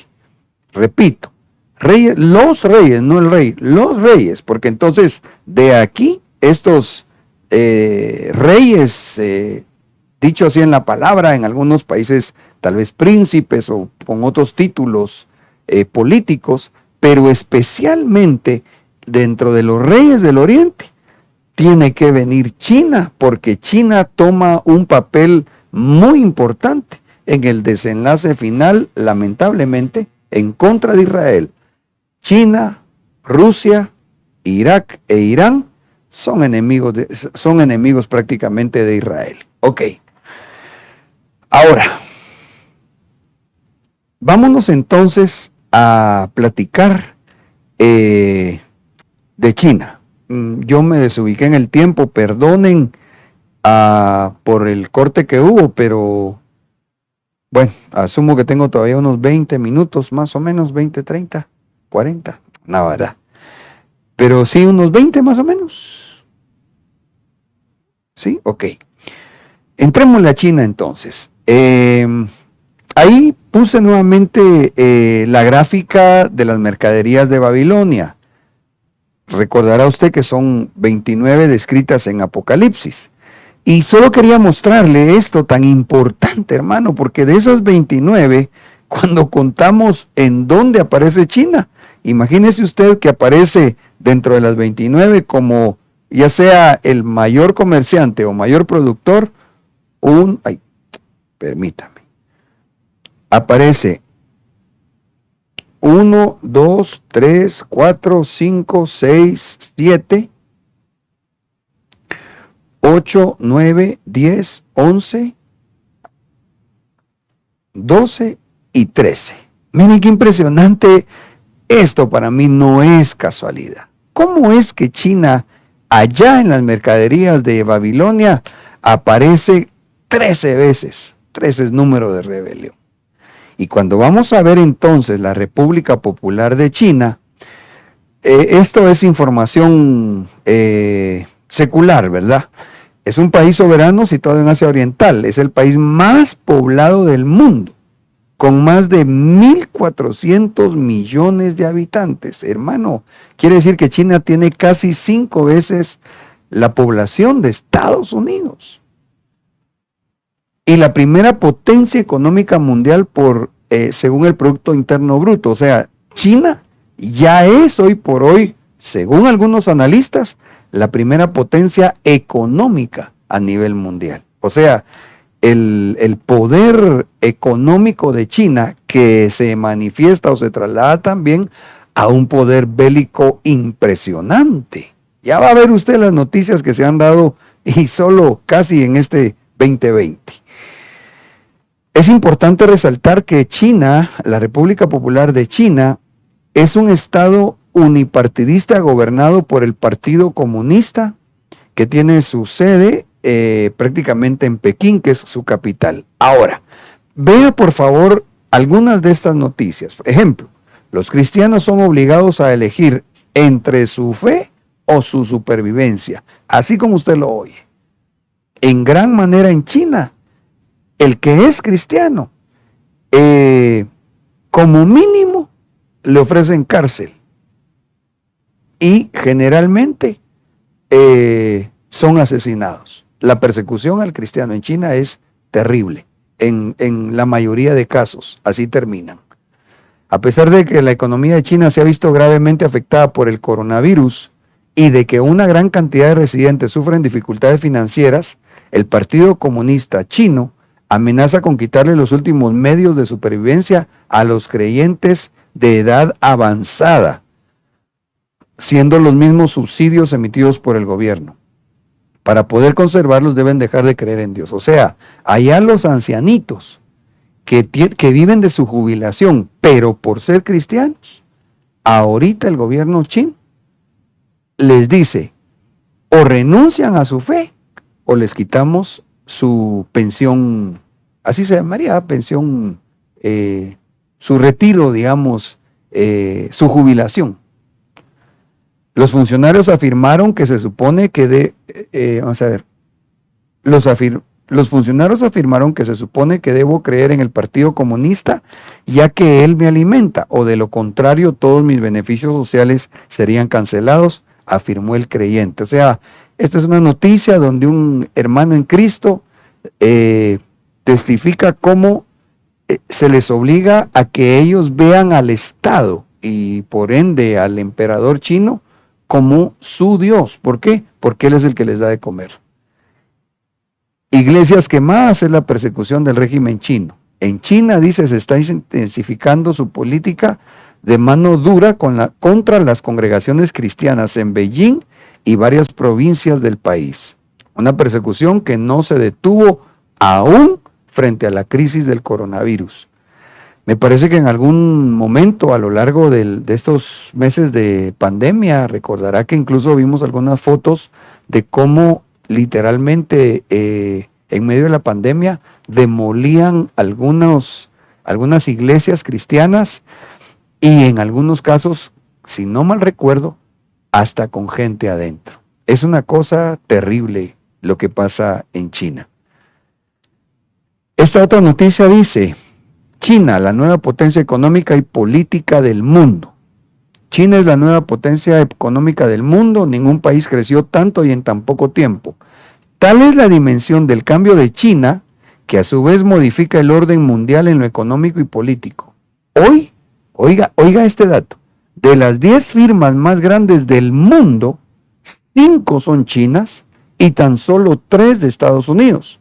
Repito, reyes, los reyes, no el rey, los reyes, porque entonces de aquí estos reyes, dicho así en la palabra, en algunos países tal vez príncipes o con otros títulos políticos, pero especialmente dentro de los reyes del oriente, tiene que venir China, porque China toma un papel muy importante en el desenlace final, lamentablemente, en contra de Israel. China, Rusia, Irak e Irán son enemigos prácticamente de Israel. Ok. Ahora, vámonos entonces a platicar de China. Yo me desubiqué en el tiempo, perdonen por el corte que hubo, pero bueno, asumo que tengo todavía unos 20 minutos, más o menos, 20, 30, 40, no, ¿verdad? Pero sí, unos 20 más o menos. ¿Sí? Ok. Entrémosle a China entonces. Ahí puse nuevamente la gráfica de las mercaderías de Babilonia. Recordará usted que son 29 descritas en Apocalipsis. Y solo quería mostrarle esto tan importante, hermano, porque de esas 29, cuando contamos en dónde aparece China, imagínese usted que aparece dentro de las 29 como ya sea el mayor comerciante o mayor productor, permítame, aparece 1, 2, 3, 4, 5, 6, 7, 8, 9, 10, 11, 12 y 13. Miren qué impresionante. Esto para mí no es casualidad. ¿Cómo es que China, allá en las mercaderías de Babilonia, aparece 13 veces? 13 es número de rebelión. Y cuando vamos a ver entonces la República Popular de China, esto es información secular, ¿verdad? Es un país soberano situado en Asia Oriental, es el país más poblado del mundo, con más de 1.400 millones de habitantes. Hermano, quiere decir que China tiene casi 5 veces la población de Estados Unidos. Y la primera potencia económica mundial según el Producto Interno Bruto. O sea, China ya es hoy por hoy, según algunos analistas, la primera potencia económica a nivel mundial. O sea, el poder económico de China que se manifiesta o se traslada también a un poder bélico impresionante. Ya va a ver usted las noticias que se han dado y solo casi en este 2020. Es importante resaltar que China, la República Popular de China, es un estado unipartidista gobernado por el Partido Comunista, que tiene su sede prácticamente en Pekín, que es su capital. Ahora, vea por favor algunas de estas noticias. Por ejemplo, los cristianos son obligados a elegir entre su fe o su supervivencia, así como usted lo oye. En gran manera en China, el que es cristiano, como mínimo, le ofrecen cárcel. Y generalmente son asesinados. La persecución al cristiano en China es terrible. En la mayoría de casos, así terminan. A pesar de que la economía de China se ha visto gravemente afectada por el coronavirus y de que una gran cantidad de residentes sufren dificultades financieras, el Partido Comunista Chino amenaza con quitarle los últimos medios de supervivencia a los creyentes de edad avanzada, siendo los mismos subsidios emitidos por el gobierno. Para poder conservarlos deben dejar de creer en Dios. O sea, allá los ancianitos que viven de su jubilación, pero por ser cristianos, ahorita el gobierno chino les dice, o renuncian a su fe, o les quitamos su pensión, así se llamaría, pensión retiro, digamos, su jubilación. Los funcionarios afirmaron que se supone que los funcionarios afirmaron que se supone que debo creer en el Partido Comunista, ya que él me alimenta, o de lo contrario todos mis beneficios sociales serían cancelados, afirmó el creyente. O sea, esta es una noticia donde un hermano en Cristo testifica cómo se les obliga a que ellos vean al Estado y por ende al emperador chino como su Dios. ¿Por qué? Porque Él es el que les da de comer. Iglesias quemadas es la persecución del régimen chino. En China, dice, se está intensificando su política de mano dura contra las congregaciones cristianas en Beijing y varias provincias del país. Una persecución que no se detuvo aún frente a la crisis del coronavirus. Me parece que en algún momento a lo largo de estos meses de pandemia, recordará que incluso vimos algunas fotos de cómo literalmente en medio de la pandemia demolían algunas iglesias cristianas y en algunos casos, si no mal recuerdo, hasta con gente adentro. Es una cosa terrible lo que pasa en China. Esta otra noticia dice: China, la nueva potencia económica y política del mundo. China es la nueva potencia económica del mundo. Ningún país creció tanto y en tan poco tiempo. Tal es la dimensión del cambio de China, que a su vez modifica el orden mundial en lo económico y político. Hoy, oiga este dato, de las 10 firmas más grandes del mundo, 5 son chinas y tan solo 3 de Estados Unidos.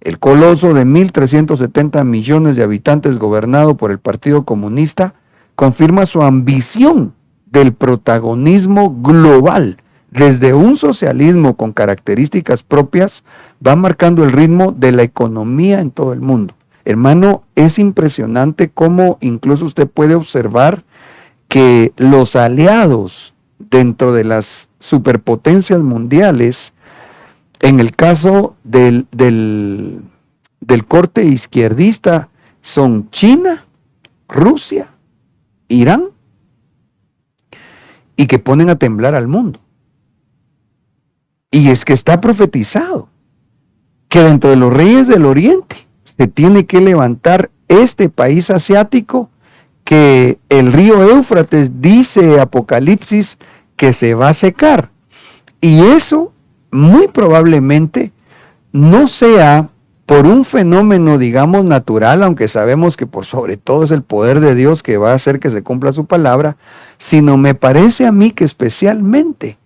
El coloso de 1.370 millones de habitantes gobernado por el Partido Comunista confirma su ambición del protagonismo global. Desde un socialismo con características propias, va marcando el ritmo de la economía en todo el mundo. Hermano, es impresionante cómo incluso usted puede observar que los aliados dentro de las superpotencias mundiales, en el caso del corte izquierdista, son China, Rusia, Irán, y que ponen a temblar al mundo. Y es que está profetizado que dentro de los reyes del Oriente se tiene que levantar este país asiático, que el río Éufrates, dice Apocalipsis, que se va a secar. Y eso muy probablemente no sea por un fenómeno, digamos, natural, aunque sabemos que por sobre todo es el poder de Dios que va a hacer que se cumpla su palabra, sino me parece a mí que especialmente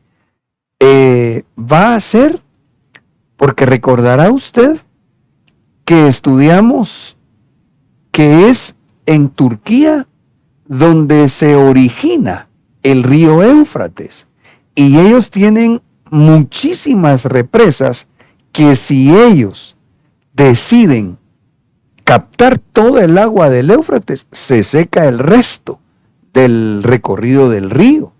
va a ser, porque recordará usted que estudiamos que es en Turquía donde se origina el río Éufrates, y ellos tienen muchísimas represas que si ellos deciden captar toda el agua del Éufrates, se seca el resto del recorrido del río.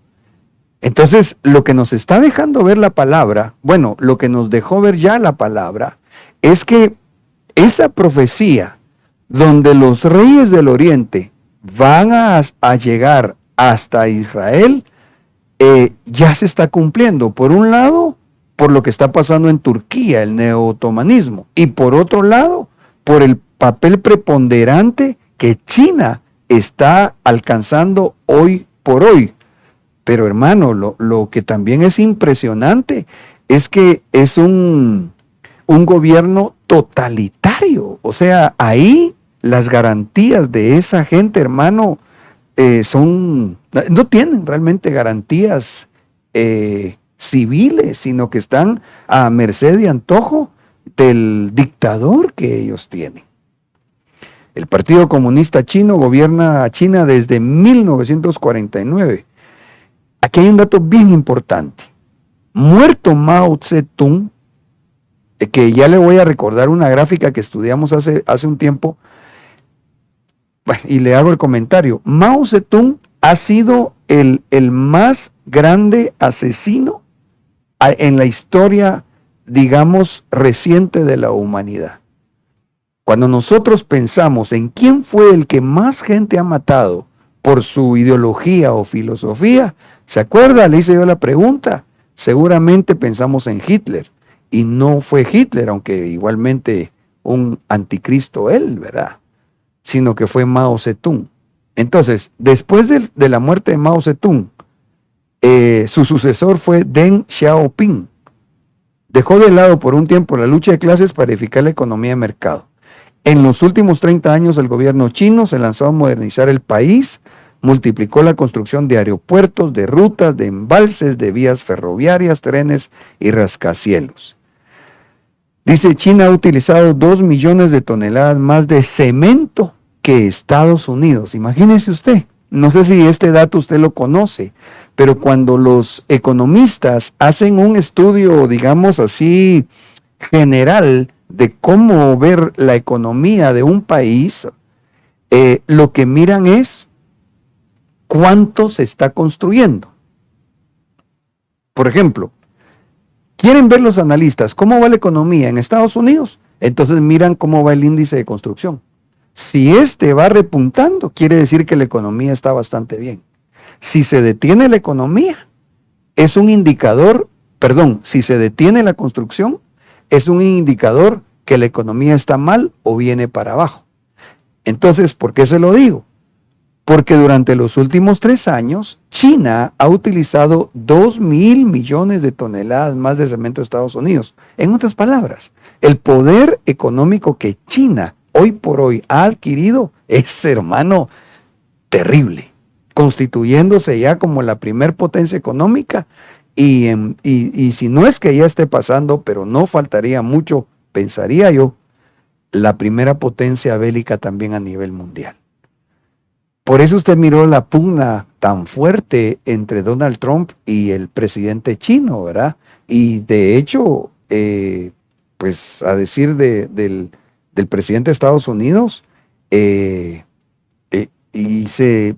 Entonces, lo que nos está dejando ver la palabra, bueno, lo que nos dejó ver ya la palabra, es que esa profecía donde los reyes del Oriente van a llegar hasta Israel, ya se está cumpliendo. Por un lado, por lo que está pasando en Turquía, el neo-otomanismo, y por otro lado, por el papel preponderante que China está alcanzando hoy por hoy. Pero hermano, lo que también es impresionante es que es un gobierno totalitario. O sea, ahí las garantías de esa gente, hermano, no tienen realmente garantías civiles, sino que están a merced y antojo del dictador que ellos tienen. El Partido Comunista Chino gobierna a China desde 1949. Aquí hay un dato bien importante. Muerto Mao Zedong, que ya le voy a recordar una gráfica que estudiamos hace un tiempo, y le hago el comentario. Mao Zedong ha sido el más grande asesino en la historia, digamos, reciente de la humanidad. Cuando nosotros pensamos en quién fue el que más gente ha matado por su ideología o filosofía, ¿se acuerda? Le hice yo la pregunta. Seguramente pensamos en Hitler. Y no fue Hitler, aunque igualmente un anticristo él, ¿verdad? Sino que fue Mao Zedong. Entonces, después de la muerte de Mao Zedong, su sucesor fue Deng Xiaoping. Dejó de lado por un tiempo la lucha de clases para edificar la economía de mercado. En los últimos 30 años, el gobierno chino se lanzó a modernizar el país, multiplicó la construcción de aeropuertos, de rutas, de embalses, de vías ferroviarias, trenes y rascacielos. Dice, China ha utilizado 2 millones de toneladas más de cemento que Estados Unidos. Imagínese usted, no sé si este dato usted lo conoce, pero cuando los economistas hacen un estudio, digamos así, general de cómo ver la economía de un país, lo que miran es cuánto se está construyendo. Por ejemplo, ¿quieren ver los analistas cómo va la economía en Estados Unidos? Entonces miran cómo va el índice de construcción. Si este va repuntando, quiere decir que la economía está bastante bien. Si se detiene la economía, es un indicador, si se detiene la construcción, es un indicador que la economía está mal o viene para abajo. Entonces, ¿por qué se lo digo? Porque durante los últimos 3 años, China ha utilizado 2.000 millones de toneladas más de cemento de Estados Unidos. En otras palabras, el poder económico que China hoy por hoy ha adquirido es, hermano, terrible, constituyéndose ya como la primer potencia económica y si no es que ya esté pasando, pero no faltaría mucho, pensaría yo, la primera potencia bélica también a nivel mundial. Por eso usted miró la pugna tan fuerte entre Donald Trump y el presidente chino, ¿verdad? Y de hecho, pues a decir del presidente de Estados Unidos,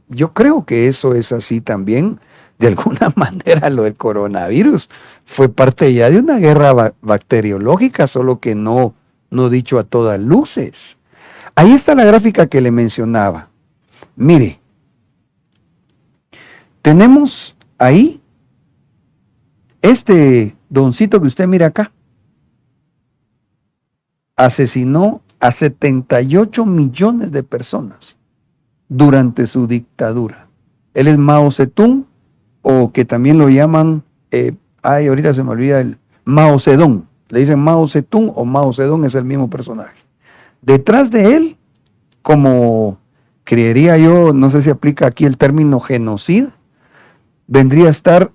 yo creo que eso es así también. De alguna manera lo del coronavirus fue parte ya de una guerra bacteriológica, solo que no dicho a todas luces. Ahí está la gráfica que le mencionaba. Mire, tenemos ahí este doncito que usted mira acá. Asesinó a 78 millones de personas durante su dictadura. Él es Mao Zedong, o que también lo llaman, ahorita se me olvida el Mao Zedong. Le dicen Mao Zedong o Mao Zedong, es el mismo personaje. Detrás de él, como creería yo, no sé si aplica aquí el término genocida, vendría a estar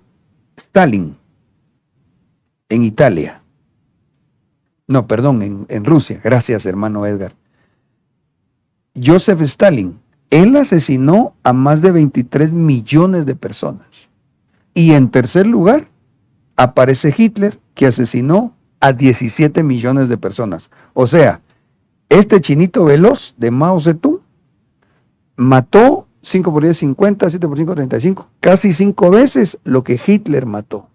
Stalin en Italia. No, perdón, en Rusia. Gracias, hermano Edgar. Joseph Stalin, él asesinó a más de 23 millones de personas. Y en tercer lugar, aparece Hitler, que asesinó a 17 millones de personas. O sea, este chinito veloz de Mao Zedong mató 5 por 10, 50, 7 por 5, 35, casi 5 veces lo que Hitler mató.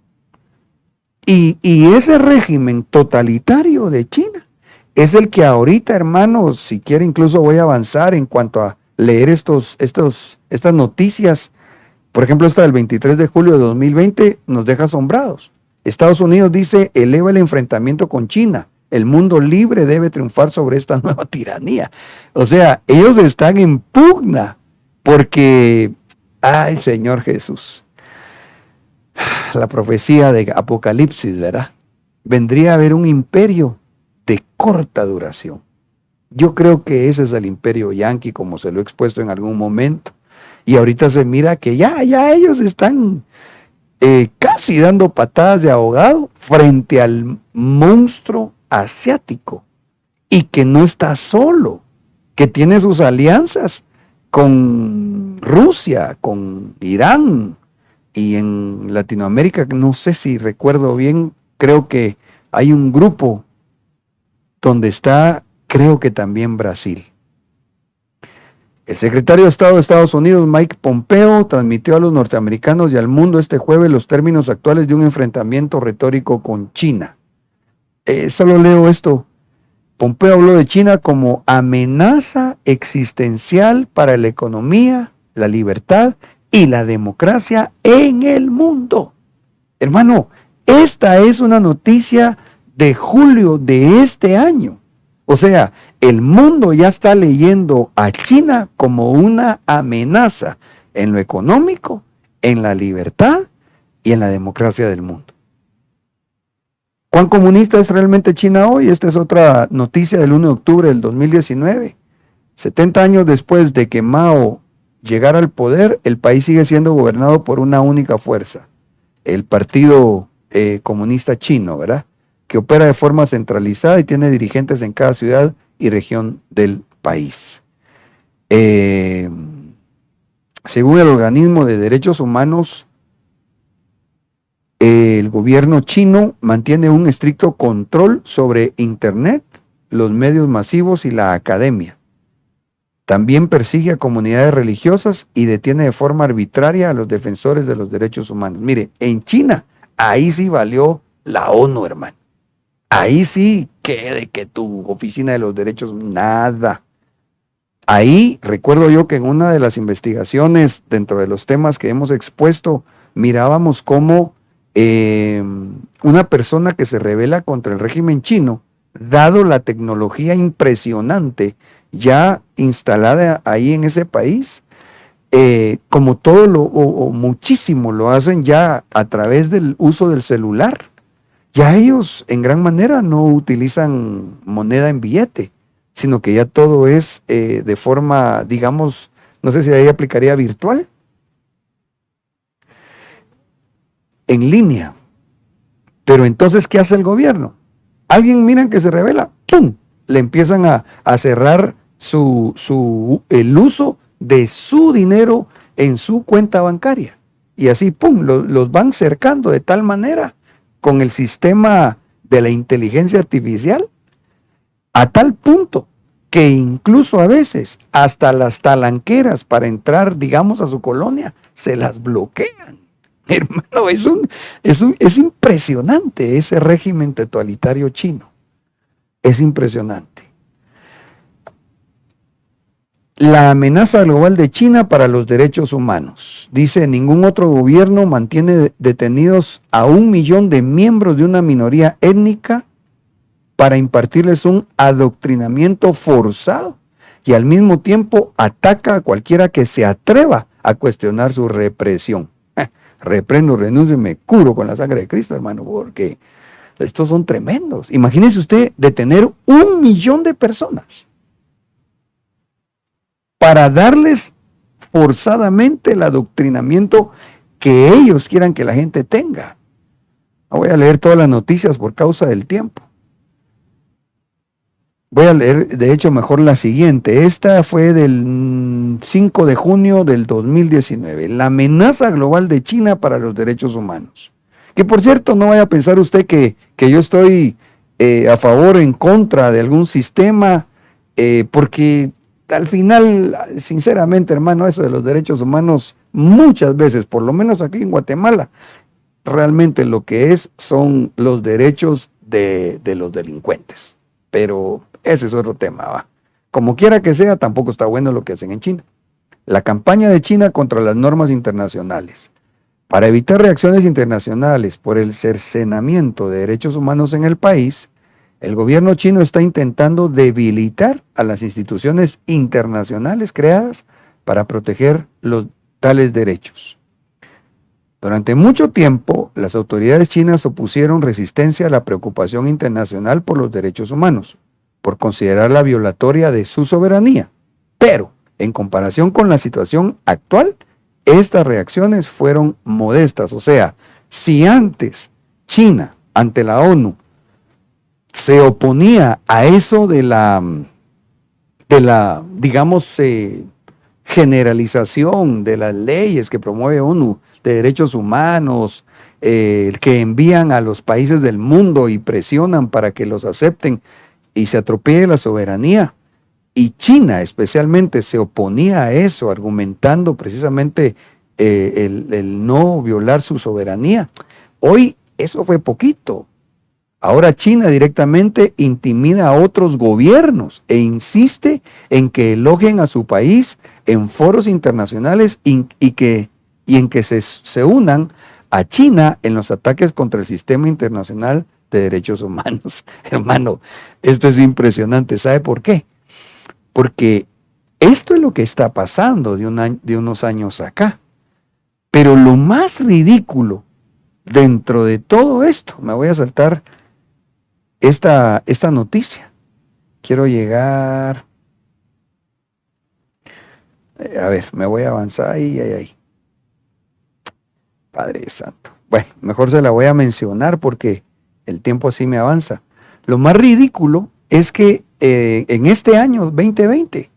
Y ese régimen totalitario de China es el que ahorita, hermanos, si quiere incluso voy a avanzar en cuanto a leer estas noticias. Por ejemplo, esta del 23 de julio de 2020 nos deja asombrados. Estados Unidos dice, eleva el enfrentamiento con China. El mundo libre debe triunfar sobre esta nueva tiranía. O sea, ellos están en pugna porque, ay, Señor Jesús, la profecía de Apocalipsis, ¿verdad? Vendría a haber un imperio de corta duración. Yo creo que ese es el imperio yanqui, como se lo he expuesto en algún momento. Y ahorita se mira que ya ellos están casi dando patadas de ahogado frente al monstruo asiático. Y que no está solo, que tiene sus alianzas con Rusia, con Irán. Y en Latinoamérica, no sé si recuerdo bien, creo que hay un grupo donde está, creo que también Brasil. El secretario de Estado de Estados Unidos, Mike Pompeo, transmitió a los norteamericanos y al mundo este jueves los términos actuales de un enfrentamiento retórico con China. Solo leo esto. Pompeo habló de China como amenaza existencial para la economía, la libertad y la democracia en el mundo. Hermano, esta es una noticia de julio de este año. O sea, el mundo ya está leyendo a China como una amenaza en lo económico, en la libertad y en la democracia del mundo. ¿Cuán comunista es realmente China hoy? Esta es otra noticia del 1 de octubre del 2019. 70 años después de que Mao llegara al poder, el país sigue siendo gobernado por una única fuerza, el Partido Comunista Chino, ¿verdad? Que opera de forma centralizada y tiene dirigentes en cada ciudad y región del país. Según el organismo de derechos humanos, el gobierno chino mantiene un estricto control sobre Internet, los medios masivos y la academia. También persigue a comunidades religiosas y detiene de forma arbitraria a los defensores de los derechos humanos. Mire, en China, ahí sí valió la ONU, hermano. Ahí sí, que tu oficina de los derechos, nada. Ahí recuerdo yo que en una de las investigaciones, dentro de los temas que hemos expuesto, mirábamos cómo una persona que se rebela contra el régimen chino, dado la tecnología impresionante ya instalada ahí en ese país, como todo o muchísimo lo hacen ya a través del uso del celular. Ya ellos en gran manera no utilizan moneda en billete, sino que ya todo es de forma, digamos, no sé si ahí aplicaría virtual, en línea. Pero entonces, ¿qué hace el gobierno? Alguien, miran que se revela, ¡pum!, le empiezan a cerrar el uso de su dinero en su cuenta bancaria. Y así, ¡pum!, los van cercando de tal manera con el sistema de la inteligencia artificial, a tal punto que incluso a veces hasta las talanqueras para entrar, digamos, a su colonia, se las bloquean. Hermano, es impresionante ese régimen totalitario chino. Es impresionante. La amenaza global de China para los derechos humanos. Dice, ningún otro gobierno mantiene detenidos a 1 millón de miembros de una minoría étnica para impartirles un adoctrinamiento forzado y al mismo tiempo ataca a cualquiera que se atreva a cuestionar su represión. Reprendo, renuncio y me curo con la sangre de Cristo, hermano, porque estos son tremendos. Imagínese usted detener 1 millón de personas para darles forzadamente el adoctrinamiento que ellos quieran que la gente tenga. No voy a leer todas las noticias por causa del tiempo. Voy a leer, de hecho, mejor la siguiente. Esta fue del 5 de junio del 2019. La amenaza global de China para los derechos humanos. Que por cierto, no vaya a pensar usted que yo estoy a favor o en contra de algún sistema, porque al final, sinceramente, hermano, eso de los derechos humanos, muchas veces, por lo menos aquí en Guatemala, realmente lo que son los derechos de los delincuentes. Pero ese es otro tema, va. Como quiera que sea, tampoco está bueno lo que hacen en China. La campaña de China contra las normas internacionales. Para evitar reacciones internacionales por el cercenamiento de derechos humanos en el país, el gobierno chino está intentando debilitar a las instituciones internacionales creadas para proteger tales derechos. Durante mucho tiempo, las autoridades chinas opusieron resistencia a la preocupación internacional por los derechos humanos, por considerarla violatoria de su soberanía. Pero, en comparación con la situación actual, estas reacciones fueron modestas. O sea, si antes China, ante la ONU, se oponía a eso de la digamos, generalización de las leyes que promueve ONU, de derechos humanos, que envían a los países del mundo y presionan para que los acepten y se atropelle la soberanía. Y China especialmente se oponía a eso, argumentando precisamente el no violar su soberanía. Hoy eso fue poquito. Ahora China directamente intimida a otros gobiernos e insiste en que elogien a su país en foros internacionales y en que se unan a China en los ataques contra el sistema internacional de derechos humanos. Hermano, esto es impresionante. ¿Sabe por qué? Porque esto es lo que está pasando de unos años acá. Pero lo más ridículo dentro de todo esto, me voy a saltar esta noticia. Quiero llegar, a ver, me voy a avanzar ahí. Padre Santo. Bueno, mejor se la voy a mencionar porque el tiempo así me avanza. Lo más ridículo es que en este año 2020,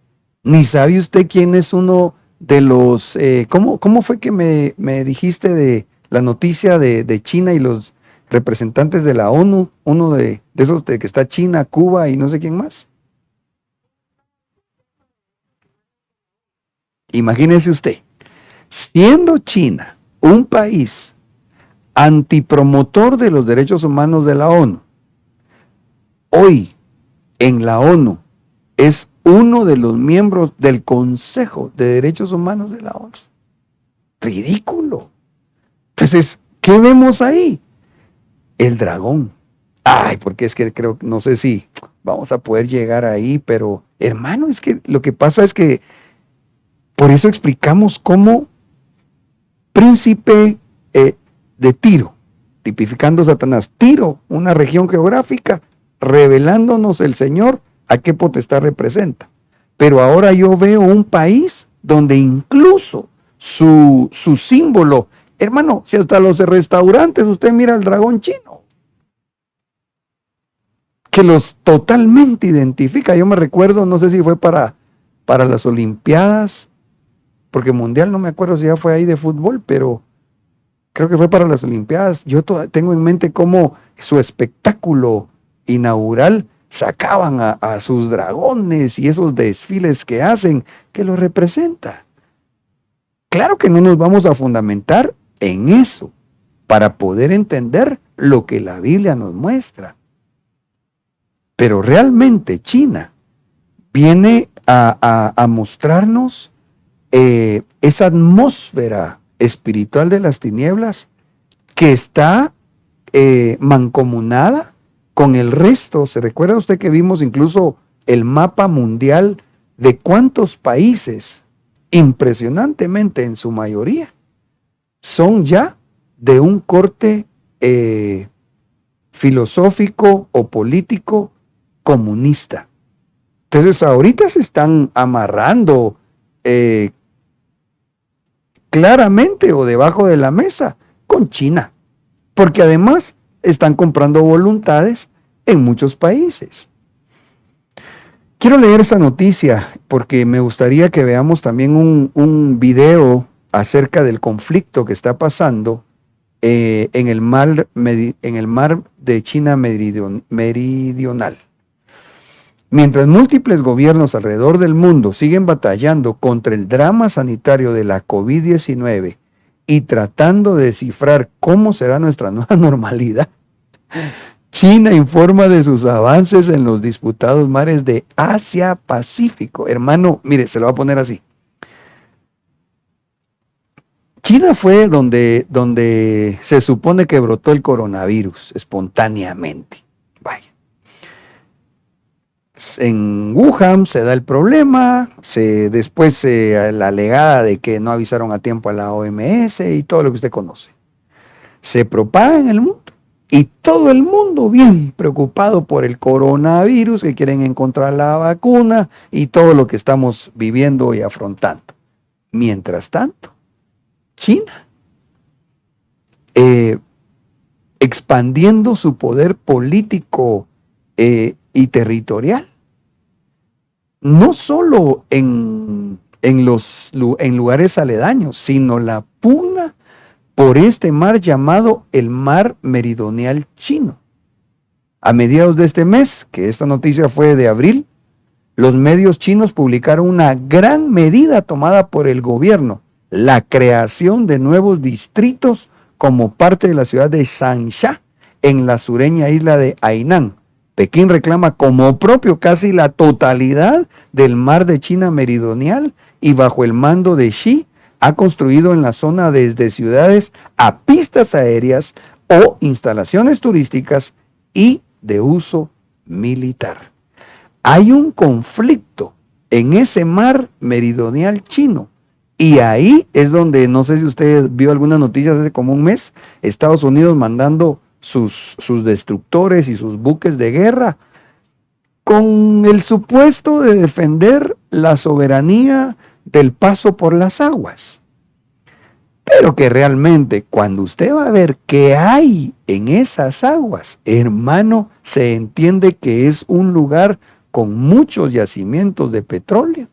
ni sabe usted quién es uno de los, ¿cómo fue que me dijiste de la noticia de China y los representantes de la ONU, uno de esos de que está China, Cuba y no sé quién más? Imagínese usted, siendo China un país antipromotor de los derechos humanos de la ONU, hoy en la ONU es uno de los miembros del Consejo de Derechos Humanos de la ONU. Ridículo. Entonces, ¿qué vemos ahí? El dragón. Ay, porque es que creo, no sé si vamos a poder llegar ahí, pero hermano, es que lo que pasa es que por eso explicamos cómo príncipe de Tiro, tipificando a Satanás, Tiro, una región geográfica, revelándonos el Señor a qué potestad representa. Pero ahora yo veo un país donde incluso su símbolo, hermano, si hasta los restaurantes usted mira el dragón chino, que los totalmente identifica. Yo me recuerdo, no sé si fue para las Olimpiadas, porque Mundial no me acuerdo si ya fue ahí de fútbol, pero creo que fue para las Olimpiadas. Yo tengo en mente cómo su espectáculo inaugural sacaban a sus dragones y esos desfiles que hacen, que lo representa. Claro que no nos vamos a fundamentar en eso para poder entender lo que la Biblia nos muestra. Pero realmente China viene a mostrarnos esa atmósfera espiritual de las tinieblas que está mancomunada con el resto. ¿Se recuerda usted que vimos incluso el mapa mundial de cuántos países, impresionantemente en su mayoría, son ya de un corte filosófico o político comunista? Entonces ahorita se están amarrando claramente o debajo de la mesa con China, porque además están comprando voluntades en muchos países. Quiero leer esta noticia porque me gustaría que veamos también un video acerca del conflicto que está pasando en el mar de China meridional. Mientras múltiples gobiernos alrededor del mundo siguen batallando contra el drama sanitario de la COVID-19 y tratando de descifrar cómo será nuestra nueva normalidad, China informa de sus avances en los disputados mares de Asia-Pacífico. Hermano, mire, se lo voy a poner así. China fue donde se supone que brotó el coronavirus espontáneamente. Vaya. En Wuhan se da el problema, después la alegada de que no avisaron a tiempo a la OMS y todo lo que usted conoce. Se propaga en el mundo y todo el mundo bien preocupado por el coronavirus, que quieren encontrar la vacuna y todo lo que estamos viviendo y afrontando. Mientras tanto, China, expandiendo su poder político y territorial, no solo en lugares aledaños, sino la pugna por este mar llamado el Mar Meridional Chino. A mediados de este mes, que esta noticia fue de abril, los medios chinos publicaron una gran medida tomada por el gobierno, la creación de nuevos distritos como parte de la ciudad de Changsha, en la sureña isla de Hainan. Pekín reclama como propio casi la totalidad del mar de China meridional y bajo el mando de Xi ha construido en la zona desde ciudades a pistas aéreas o instalaciones turísticas y de uso militar. Hay un conflicto en ese mar meridional chino y ahí es donde, no sé si usted vio algunas noticias hace como un mes, Estados Unidos mandando sus destructores y sus buques de guerra con el supuesto de defender la soberanía del paso por las aguas. Pero que realmente cuando usted va a ver qué hay en esas aguas, hermano, se entiende que es un lugar con muchos yacimientos de petróleo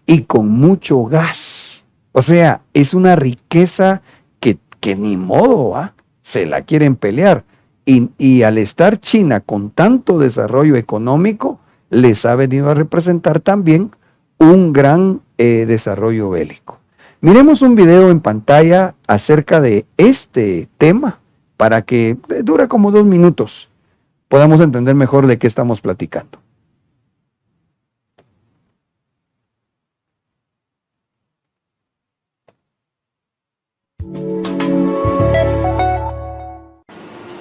y con mucho gas. O sea, es una riqueza que ni modo, ¿va? Se la quieren pelear. Y al estar China con tanto desarrollo económico, les ha venido a representar también un gran desarrollo bélico. Miremos un video en pantalla acerca de este tema para que dura como 2 minutos, podamos entender mejor de qué estamos platicando.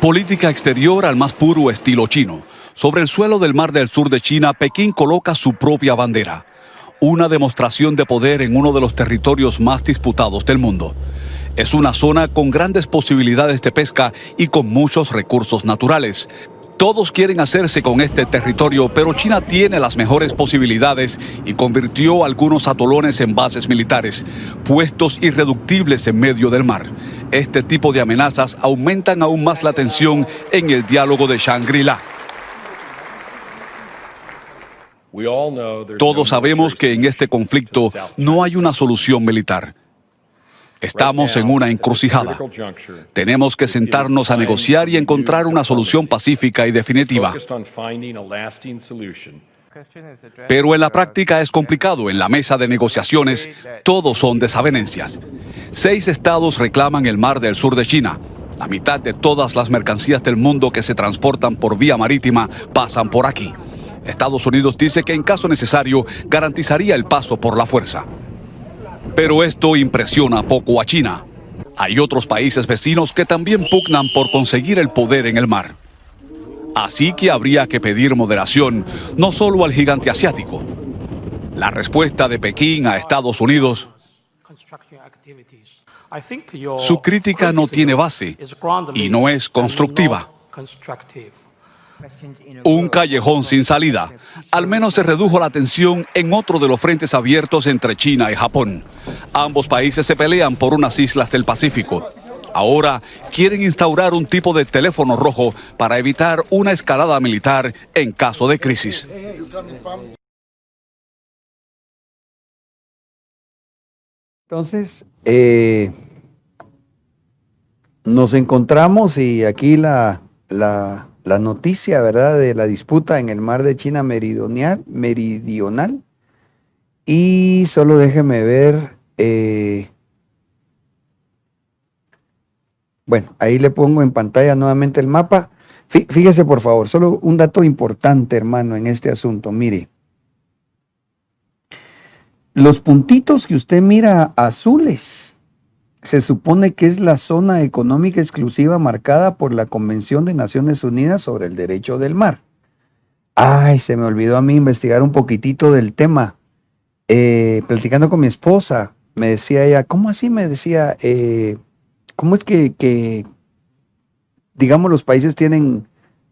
Política exterior al más puro estilo chino. Sobre el suelo del Mar del Sur de China, Pekín coloca su propia bandera. Una demostración de poder en uno de los territorios más disputados del mundo. Es una zona con grandes posibilidades de pesca y con muchos recursos naturales. Todos quieren hacerse con este territorio, pero China tiene las mejores posibilidades y convirtió algunos atolones en bases militares, puestos irreductibles en medio del mar. Este tipo de amenazas aumentan aún más la tensión en el diálogo de Shangri-La. Todos sabemos que en este conflicto no hay una solución militar. Estamos en una encrucijada. Tenemos que sentarnos a negociar y encontrar una solución pacífica y definitiva. Pero en la práctica es complicado. En la mesa de negociaciones, todos son desavenencias. 6 estados reclaman el Mar del Sur de China. La mitad de todas las mercancías del mundo que se transportan por vía marítima pasan por aquí. Estados Unidos dice que en caso necesario garantizaría el paso por la fuerza. Pero esto impresiona poco a China. Hay otros países vecinos que también pugnan por conseguir el poder en el mar. Así que habría que pedir moderación, no solo al gigante asiático. La respuesta de Pekín a Estados Unidos: su crítica no tiene base y no es constructiva. Un callejón sin salida. Al menos se redujo la tensión en otro de los frentes abiertos entre China y Japón. Ambos países se pelean por unas islas del Pacífico. Ahora quieren instaurar un tipo de teléfono rojo para evitar una escalada militar en caso de crisis. Entonces, nos encontramos y aquí la noticia, ¿verdad?, de la disputa en el mar de China meridional. Y solo déjeme ver, bueno, ahí le pongo en pantalla nuevamente el mapa. Fíjese por favor, solo un dato importante, hermano, en este asunto. Mire, los puntitos que usted mira azules, se supone que es la zona económica exclusiva marcada por la Convención de Naciones Unidas sobre el Derecho del Mar. Ay, se me olvidó a mí investigar un poquitito del tema. Platicando con mi esposa, me decía ella, ¿cómo así? Me decía, ¿cómo es que digamos, los países tienen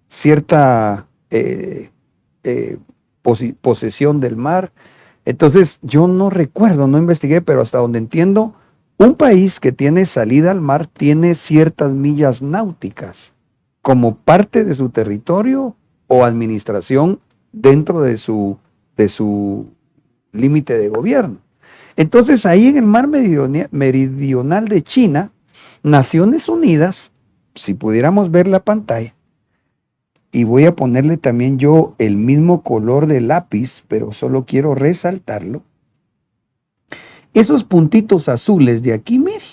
cierta posesión del mar? Entonces, yo no recuerdo, no investigué, pero hasta donde entiendo, un país que tiene salida al mar tiene ciertas millas náuticas como parte de su territorio o administración dentro de su límite de gobierno. Entonces, ahí en el mar meridional de China, Naciones Unidas, si pudiéramos ver la pantalla, y voy a ponerle también yo el mismo color de lápiz, pero solo quiero resaltarlo. Esos puntitos azules de aquí, mire,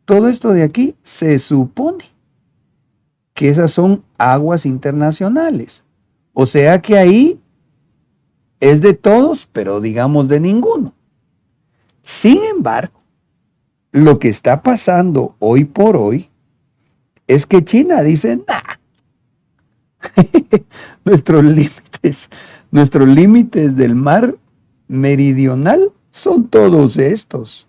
todo esto de aquí se supone que esas son aguas internacionales. O sea que ahí es de todos, pero digamos de ninguno. Sin embargo, lo que está pasando hoy por hoy es que China dice, nah, nuestros límites del mar meridional son todos estos.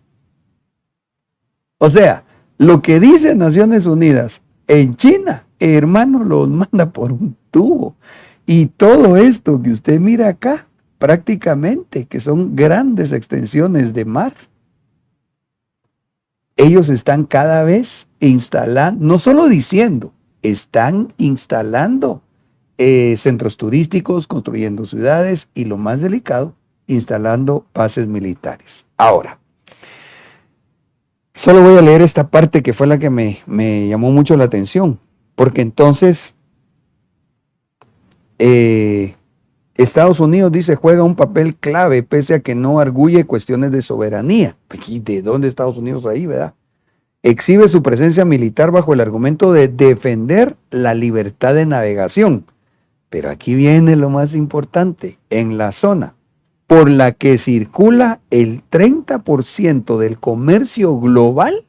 O sea, lo que dice Naciones Unidas en China, hermano, los manda por un tubo. Y todo esto que usted mira acá, prácticamente, que son grandes extensiones de mar, ellos están cada vez instalando, no solo diciendo, están instalando centros turísticos, construyendo ciudades y lo más delicado, instalando bases militares. Ahora, solo voy a leer esta parte que fue la que me llamó mucho la atención, porque entonces Estados Unidos dice juega un papel clave pese a que no arguye cuestiones de soberanía. ¿Y de dónde Estados Unidos ahí, verdad? Exhibe su presencia militar bajo el argumento de defender la libertad de navegación. Pero aquí viene lo más importante, en la zona por la que circula el 30% del comercio global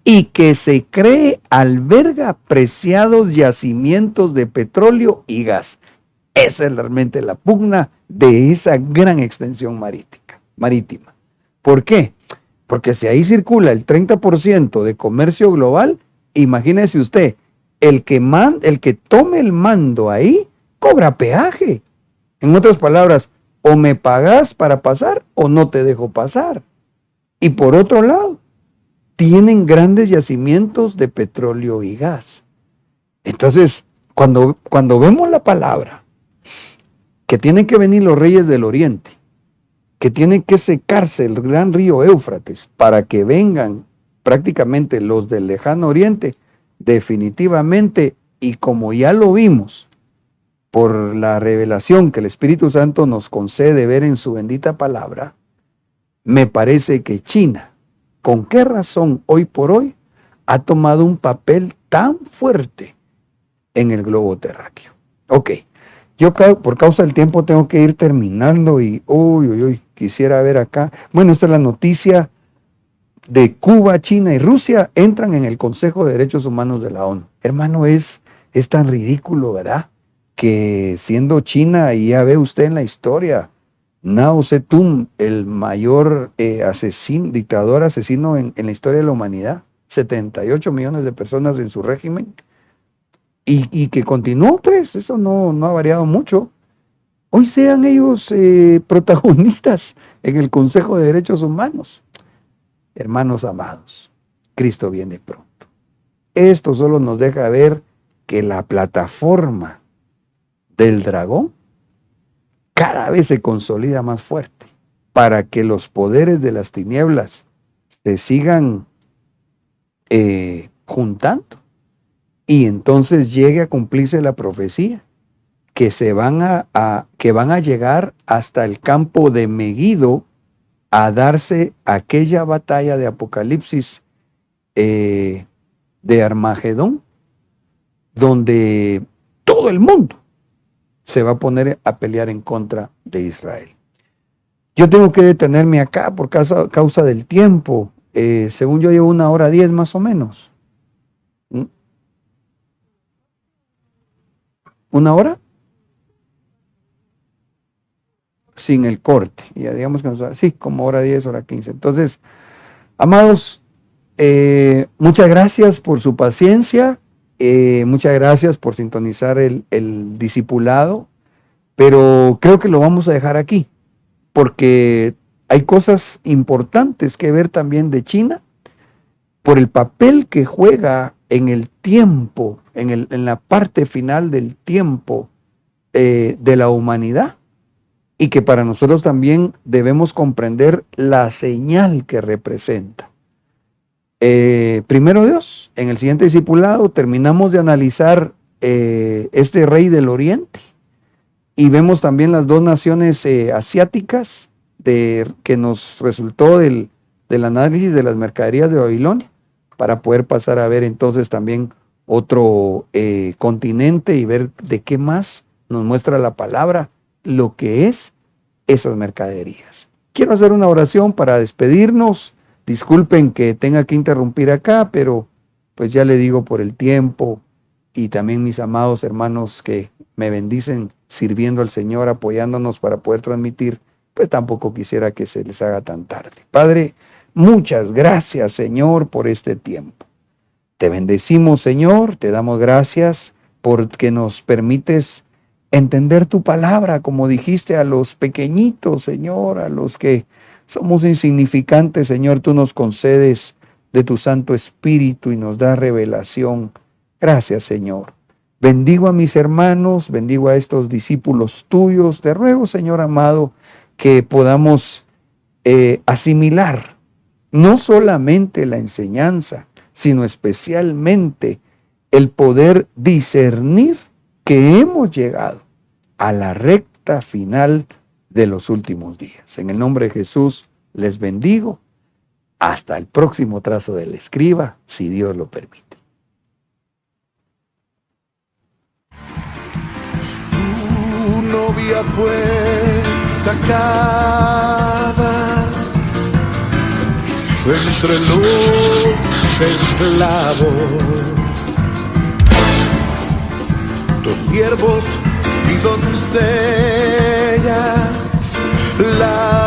y que se cree alberga preciados yacimientos de petróleo y gas. Esa es realmente la pugna de esa gran extensión marítima. ¿Por qué? Porque si ahí circula el 30% de comercio global, imagínese usted, el que tome el mando ahí, cobra peaje. En otras palabras, o me pagas para pasar o no te dejo pasar. Y por otro lado, tienen grandes yacimientos de petróleo y gas. Entonces, cuando vemos la palabra, que tienen que venir los reyes del oriente, que tiene que secarse el gran río Éufrates para que vengan prácticamente los del lejano oriente, definitivamente, y como ya lo vimos, por la revelación que el Espíritu Santo nos concede ver en su bendita palabra, me parece que China, ¿con qué razón hoy por hoy ha tomado un papel tan fuerte en el globo terráqueo? Ok, yo por causa del tiempo tengo que ir terminando y quisiera ver acá. Bueno, esta es la noticia de Cuba, China y Rusia entran en el Consejo de Derechos Humanos de la ONU. Hermano, es tan ridículo, ¿verdad? Que siendo China, y ya ve usted en la historia, Mao Zedong, el mayor dictador asesino en la historia de la humanidad, 78 millones de personas en su régimen, y que continuó, pues, eso no ha variado mucho. Hoy sean ellos protagonistas en el Consejo de Derechos Humanos. Hermanos amados, Cristo viene pronto. Esto solo nos deja ver que la plataforma del dragón cada vez se consolida más fuerte para que los poderes de las tinieblas se sigan juntando y entonces llegue a cumplirse la profecía que van a llegar hasta el campo de Meguido a darse aquella batalla de Apocalipsis de Armagedón, donde todo el mundo se va a poner a pelear en contra de Israel. Yo tengo que detenerme acá por causa del tiempo. Según yo llevo 1:10 más o menos. ¿1 hora? Sin el corte. Ya digamos que sí, como 1:10, 1:15. Entonces, amados, muchas gracias por su paciencia. Muchas gracias por sintonizar el discipulado, pero creo que lo vamos a dejar aquí, porque hay cosas importantes que ver también de China, por el papel que juega en el tiempo, en la parte final del tiempo de la humanidad, y que para nosotros también debemos comprender la señal que representa. Primero Dios, en el siguiente discipulado terminamos de analizar este rey del oriente y vemos también las dos naciones asiáticas que nos resultó del análisis de las mercaderías de Babilonia, para poder pasar a ver entonces también otro continente y ver de qué más nos muestra la palabra lo que es esas mercaderías. Quiero hacer una oración para despedirnos. Disculpen que tenga que interrumpir acá, pero pues ya le digo por el tiempo y también mis amados hermanos que me bendicen sirviendo al Señor, apoyándonos para poder transmitir, pues tampoco quisiera que se les haga tan tarde. Padre, muchas gracias, Señor, por este tiempo. Te bendecimos, Señor, te damos gracias porque nos permites entender tu palabra, como dijiste a los pequeñitos, Señor, a los que somos insignificantes, Señor, tú nos concedes de tu Santo Espíritu y nos das revelación. Gracias, Señor. Bendigo a mis hermanos, bendigo a estos discípulos tuyos. Te ruego, Señor amado, que podamos asimilar no solamente la enseñanza, sino especialmente el poder discernir que hemos llegado a la recta final de los últimos días. En el nombre de Jesús les bendigo. Hasta el próximo trazo del escriba, si Dios lo permite. Tu novia fue sacada entre los esclavos, tus siervos y doncellas, la